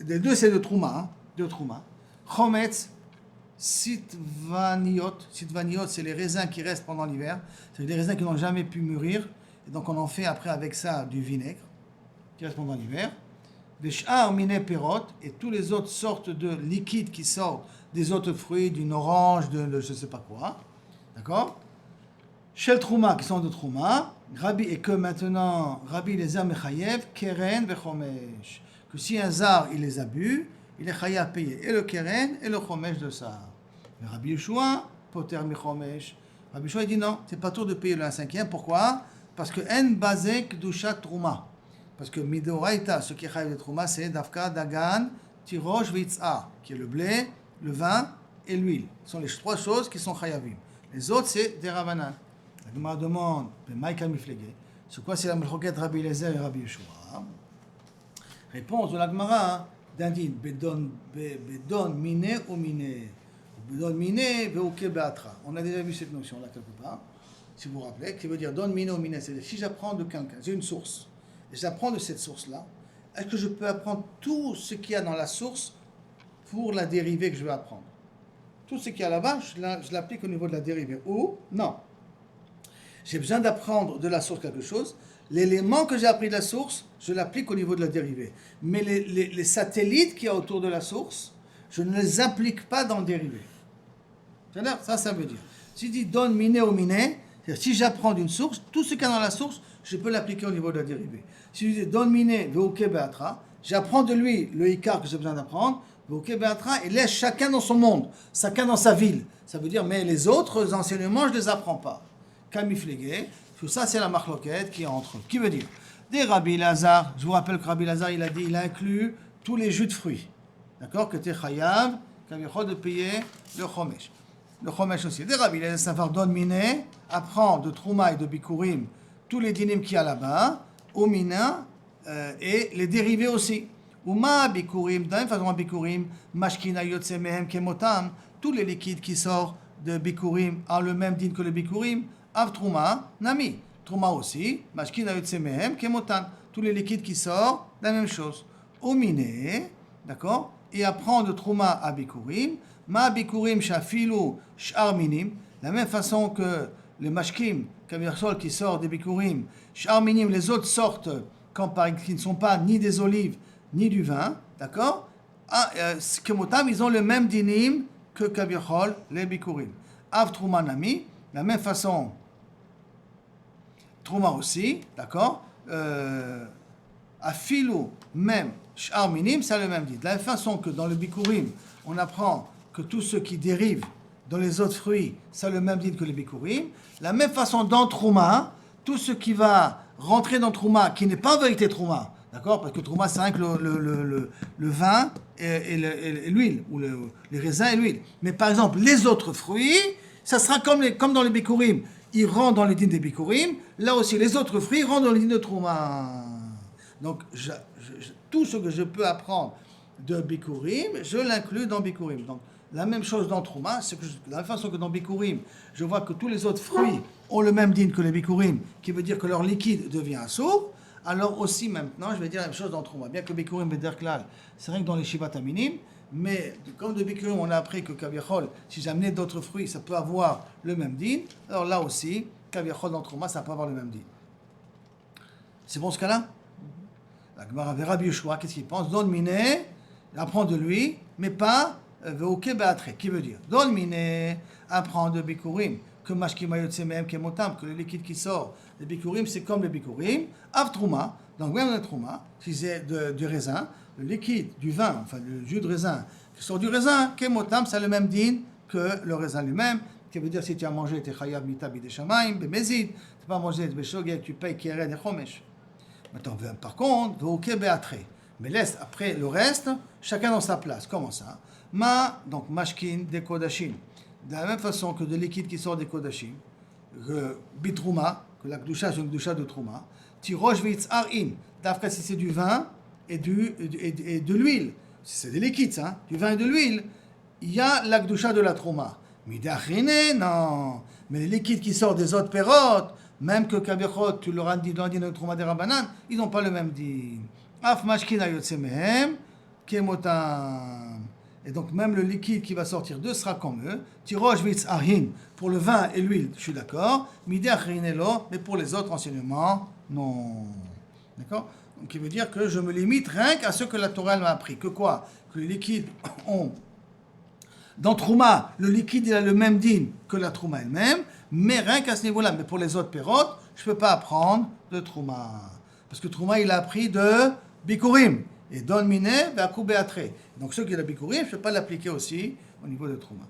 [SPEAKER 1] les deux c'est de Trouma, Chometz, Sitvaniot, c'est les raisins qui restent pendant l'hiver, c'est des raisins qui n'ont jamais pu mûrir, et donc on en fait après avec ça du vinaigre, qui reste pendant l'hiver. Vesh'ar mine perot, et tous les autres sortes de liquides qui sortent des autres fruits, d'une orange, de je ne sais pas quoi, d'accord? Shel Trouma, qui sont de Trouma, Rabbi, et que maintenant, Rabbi les a mechayev, Keren vechomesh, que si un zar, il les a bu, il est chayav à payer et le Keren et le chomesh de ça. Mais Rabbi Yeshua, poter michomesh, Rabbi Yeshua, il dit non, c'est pas tour de payer le 1/5. Pourquoi? Parce que en bazek dushat Trouma. Parce que midoraita, ce qui est chayav de Trouma, c'est Dafka, Dagan, Tirosh, Vitzah, qui est le blé, le vin et l'huile. Ce sont les trois choses qui sont chayavim. Les autres, c'est des Ravanan. La Gemara demande, Maïka Miflegé, c'est quoi c'est la Melchoket Rabbi Eliezer et Rabbi Yeshua? Réponse de la Gemara, d'un din, Bedon Mine ou Mine. Bedon Mine, Veuke Beatra. On a déjà vu cette notion-là quelque part, si vous vous rappelez, qui veut dire Don Mine ou Mine. C'est-à-dire, si j'apprends de quelqu'un, j'ai une source, et j'apprends de cette source-là, est-ce que je peux apprendre tout ce qu'il y a dans la source pour la dérivée que je veux apprendre? tout ce qui est là-bas, je l'applique au niveau de la dérivée. Ou, non, j'ai besoin d'apprendre de la source quelque chose. L'élément que j'ai appris de la source, je l'applique au niveau de la dérivée. Mais les satellites qu'il y a autour de la source, je ne les applique pas dans le dérivé. C'est-à-dire, ça veut dire. Si je dis donne miné au miné, c'est-à-dire si j'apprends d'une source, tout ce qu'il y a dans la source, je peux l'appliquer au niveau de la dérivée. Si je dis donne miné veoke beatra, j'apprends de lui le ikar que j'ai besoin d'apprendre, veoke beatra, et laisse chacun dans son monde, chacun dans sa ville. Ça veut dire, mais les autres enseignements, je ne les apprends pas. Kamiflégué, tout ça c'est la marloquette qui est entre eux. Qui veut dire, des Rabbi Lazare, je vous rappelle que Rabbi Lazare, il inclut tous les jus de fruits. D'accord? Que tu es chayav, qu'il de payer le chomesh. Le chomesh aussi. Des Rabbi Lazare, savoir donne miné, apprend de Trouma et de Bikurim tous les dynimes qu'il y a là-bas, au mina, et les dérivés aussi. Uma Bikurim, de la même façon Bikurim, mashkina yotse mehem kemotam, tous les liquides qui sortent de Bikurim ont le même din que le Bikurim. Av Trouma, Nami. Trouma aussi, Mashkina Yotse Mehem, Kemotan. Tous les liquides qui sortent, la même chose. Omine, d'accord? Et apprend de Trouma à Bikurim. Ma Bikurim Shafilu Sh'ar Minim. La même façon que les Mashkim, Kavirsol qui sort des Bikurim, Sh'ar Minim, les autres sortent qui ne sont pas ni des olives ni du vin, d'accord? Kemotam, ils ont le même dinim que Kavirsol, les Bikurim. Av Trouma Nami. La même façon, Trouma aussi, d'accord? Afilou, même, Sh'ar Minim, ça le même dit. De la même façon que dans le Bikurim, on apprend que tout ce qui dérive dans les autres fruits, ça le même dit que le Bikurim. La même façon dans Trouma, tout ce qui va rentrer dans Trouma, qui n'est pas en vérité Trouma, d'accord? Parce que Trouma, c'est rien que le vin et l'huile, ou les raisins et l'huile. Mais par exemple, les autres fruits, ça sera comme dans les Bikurim, ils rentrent dans les dînes des Bikurim, là aussi les autres fruits rentrent dans les dînes de Trouma. Donc tout ce que je peux apprendre de Bikurim, je l'inclus dans Bikurim. Donc la même chose dans Trouma, c'est que de la même façon que dans Bikurim, je vois que tous les autres fruits ont le même dîne que les Bikurim, qui veut dire que leur liquide devient un sourd, alors aussi maintenant je vais dire la même chose dans Trouma. Bien que Bikurim Bederklal, c'est rien que dans les Shivat Aminim, mais comme de Bikurim, on a appris que Kaviachol, si j'amenais d'autres fruits, ça peut avoir le même din. Alors là aussi, Kaviachol dans Trouma, ça peut avoir le même din. C'est bon ce cas-là? La Gemara verra Rabbi Yeshua, qu'est-ce qu'il pense? Donne miné, apprend de lui, mais pas veoke beatre. Qui veut dire? Donne miné, apprend de Bikurim, que mashkima yotse mehem kemotam, que le liquide qui sort de Bikurim, c'est comme le Bikurim. Av Trouma, donc même le Trouma, si c'est du raisin, le liquide, du vin, enfin le jus de raisin, qui sort du raisin, kemotam, c'est le même din que le raisin lui-même, qui veut dire si tu as mangé tes chayab mita bideshamaim, bemezid, tu n'as pas mangé de beshogeg, tu payes keren et chomesh. Maintenant, par contre, veoke beatre. Mais laisse après le reste, chacun dans sa place. Comment ça? Donc mashkin des kodashim. De la même façon que de liquide qui sort des kodashim, bitrouma, que la kdusha, c'est une kdusha de trouma, tirosh vitzar in, d'afka si c'est du vin, et de l'huile. C'est des liquides, ça, du vin et de l'huile. Il y a l'akdusha de la trouma. Midachrine, non. Mais les liquides qui sortent des autres pérotes, même que kabirot, tu leur as dit dans le trouma des rabanan, ils n'ont pas le même din. Af mashkina yotse mehem, kemotam. Et donc même le liquide qui va sortir d'eux sera comme eux. Tirosh vitz ahin, pour le vin et l'huile, je suis d'accord. Midachrine lo, mais pour les autres enseignements, non. D'accord? Donc, qui veut dire que je me limite rien qu'à ce que la Torah m'a appris. Que quoi? Que les liquides ont... Dans Trouma, le liquide il a le même din que la Trouma elle-même, mais rien qu'à ce niveau-là. Mais pour les autres pérotes, je ne peux pas apprendre de Trouma. Parce que Trouma, il a appris de Bikurim. Et Don Miné, Beakou Beatre. Donc ceux qui ont la Bikurim, je ne peux pas l'appliquer aussi au niveau de Trouma.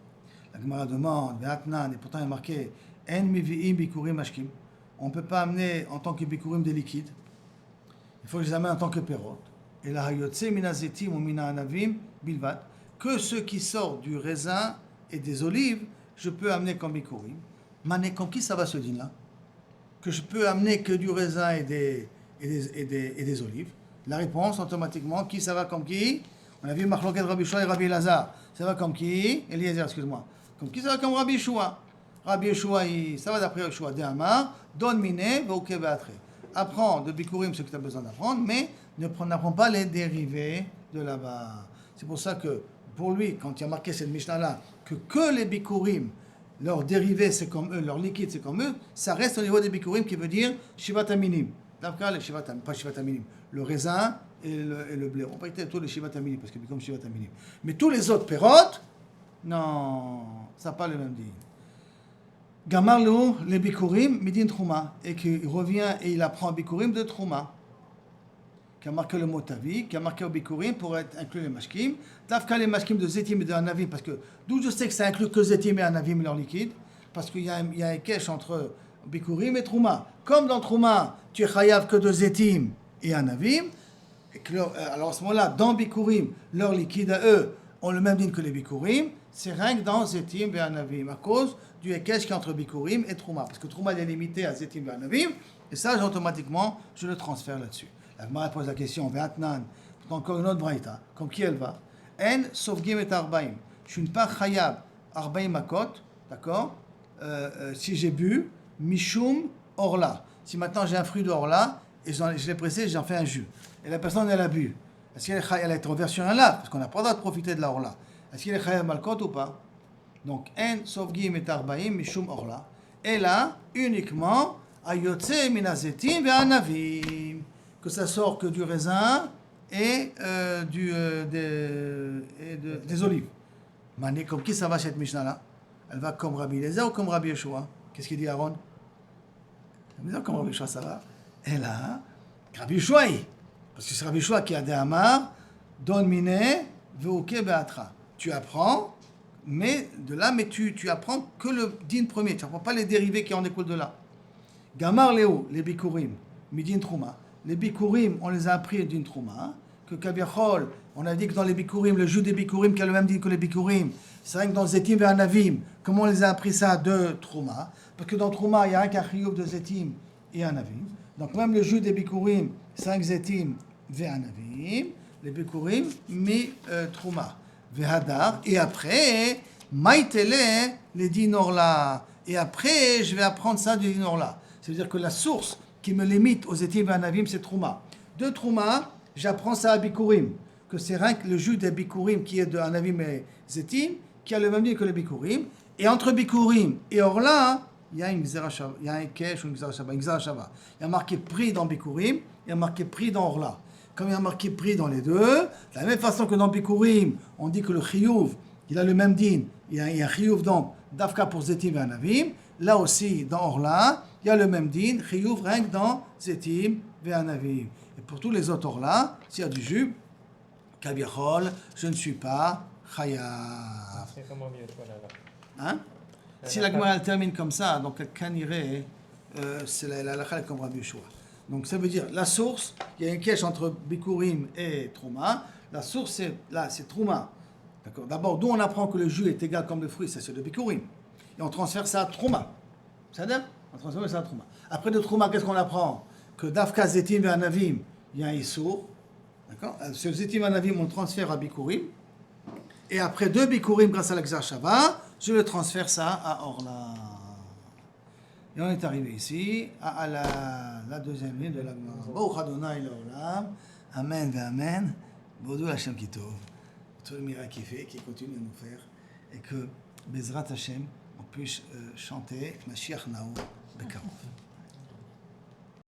[SPEAKER 1] La Gemara demande, Beatnan, et pourtant il est marqué, En mivi'im Bikurim ashkim. On ne peut pas amener en tant que Bikurim des liquides. Il faut que je les amène en tant que pérote. Et la hayotse mina zetim ou mina anavim bilvat. Que ceux qui sortent du raisin et des olives, je peux amener comme bikurim. Mané, comme qui ça va ce din-là? Que je peux amener que du raisin et des olives. La réponse, automatiquement, qui ça va comme qui? On a vu Machloket Rabbi Shua et Rabbi Elazar. Ça va comme qui? Eliezer, excuse-moi. Comme qui ça va comme Rabbi Shua? Rabbi Yeshua, ça va d'après Yeshua. De'amar, don miné, veoke beatre. Apprends de Bikurim ce que tu as besoin d'apprendre, mais n'apprends pas les dérivés de là-bas. C'est pour ça que pour lui, quand il y a marqué cette Mishnah-là, que les Bikurim, leur dérivé c'est comme eux, leur liquide c'est comme eux, ça reste au niveau des Bikurim qui veut dire Shivat Aminim. D'abord, pas Shivat Aminim, le raisin et le blé. On va dire tous les Shivat Aminim, parce que c'est comme Shivat Aminim. Mais tous les autres pérotes, non, ça n'a pas le même dit. Gamarlo, les Bikurim, Midin Trouma, et qu'il revient et il apprend Bikurim de Trouma, qui a marqué le mot Tavi, qui a marqué au Bikurim pour être inclus les Mashkim. Tafka les Mashkim de Zetim et de Anavim, parce que d'où je sais que ça inclut que Zetim et Anavim, leur liquide, parce qu'il y a un kesh entre Bikurim et Trouma. Comme dans Trouma, tu es chayav que de Zetim et Anavim, alors à ce moment-là, dans Bikurim, leur liquide à eux ont le même din que les Bikurim, c'est rien que dans Zetim et Anavim, à cause du Hekesh qui est entre Bikurim et Trouma. Parce que Trouma est limité à Zetim et Anavim, et ça, automatiquement, je le transfère là-dessus. La Gemara pose la question, Ve'atnan, encore une autre braïta, comme qui elle va? En sofgim et arbaim. Je suis pas chayab arbaim makot, d'accord? Si j'ai bu, mishum orla. Si maintenant j'ai un fruit d'orla, et je l'ai pressé, j'en fais un jus. Et la personne, elle a bu. Est-ce qu'elle elle est en version un là? Parce qu'on n'a pas le droit de profiter de la orla. Est-ce qu'il est chayab malkot ou pas? Donc, en sofgim et arbaim, mishum orla. Et là, uniquement, ayotse minazetim ve'anavim. Que ça sort que du raisin et des olives. Mané, comme qui ça va cette Mishnah-là? Elle va comme Rabbi Eliezer ou comme Rabbi Yeshua? Qu'est-ce qu'il dit Aaron? Comme Rabbi Yeshua, ça va. Et là, Rabbi Yeshua, parce que c'est Rabbi Yeshua qui a des amars, don miné, veuke beatra. Tu apprends, mais de là, mais tu apprends que le din premier, tu n'apprends pas les dérivés qui en découlent de là. Gamar Léo, les Bikurim, midin Trouma. Les Bikurim, on les a appris d'une Trouma, que Kabiachol, on a dit que dans les Bikurim, le jus des Bikurim qui a le même dit que les Bikurim, c'est vrai que dans Zetim et Anavim, comment on les a appris ça de Trouma? Parce que dans Trouma, il y a un Kachiyuv de Zetim et Anavim. Donc même le jus des Bikurim, 5 Zetim et Anavim, les Bikurim, mais Trouma. Vehadar, et après, Maïtele, les Dinorla. Et après, je vais apprendre ça du Dinorla. C'est-à-dire que la source qui me limite aux Zetim et Anavim, c'est Trouma. De Trouma, j'apprends ça à Bikurim, que c'est rien que le jus des Bikurim qui est de Anavim et Zetim, qui a le même nom que les Bikurim. Et entre Bikurim et Orla, il y a une Gzera, il y a un Kesh ou une Gzera Shava. Il y a marqué prix dans Bikurim, il y a marqué prix dans Orla. Comme il y a marqué prix dans les deux, de la même façon que dans Bikurim, on dit que le Chiyuv, il a le même din, il y a un Chiyuv donc, d'Afka pour Zetim et Anavim. Là aussi, dans Orla, il y a le même din, Chiyuv rien que dans Zetim et Anavim. Et pour tous les autres Orla, s'il y a du jus, Kabiachol, je ne suis pas Chayav.
[SPEAKER 2] C'est comment mieux, voilà, là.
[SPEAKER 1] Hein? Si la Gemara elle termine comme ça, donc elle caniré, c'est la halakha comme Rabbi Yeshua. Donc ça veut dire, la source, il y a une cache entre Bikurim et Trouma. La source, c'est Trouma. D'accord. D'abord, d'où on apprend que le jus est égal comme le fruit, c'est de Bikurim. Et on transfère ça à Trouma. Ça donne? On transfère ça à Trouma. Après de Trouma, qu'est-ce qu'on apprend? Que d'Afka, Zetim et Anavim, il y a un Issour. D'accord. Ce Zetim et Anavim, on le transfère à Bikurim. Et après de Bikurim, grâce à l'Exar Shava, je le transfère ça à Orla. Et on est arrivé ici à la deuxième ligne de la Gemara. Baruch Adonai Leolam. Amen ve Amen. Bodou Hashem Kitov. Tout le miracle qu'il fait, qui continue à nous faire. Et que, Bezrat Hashem, on puisse chanter Mashiach Nao Bekarov.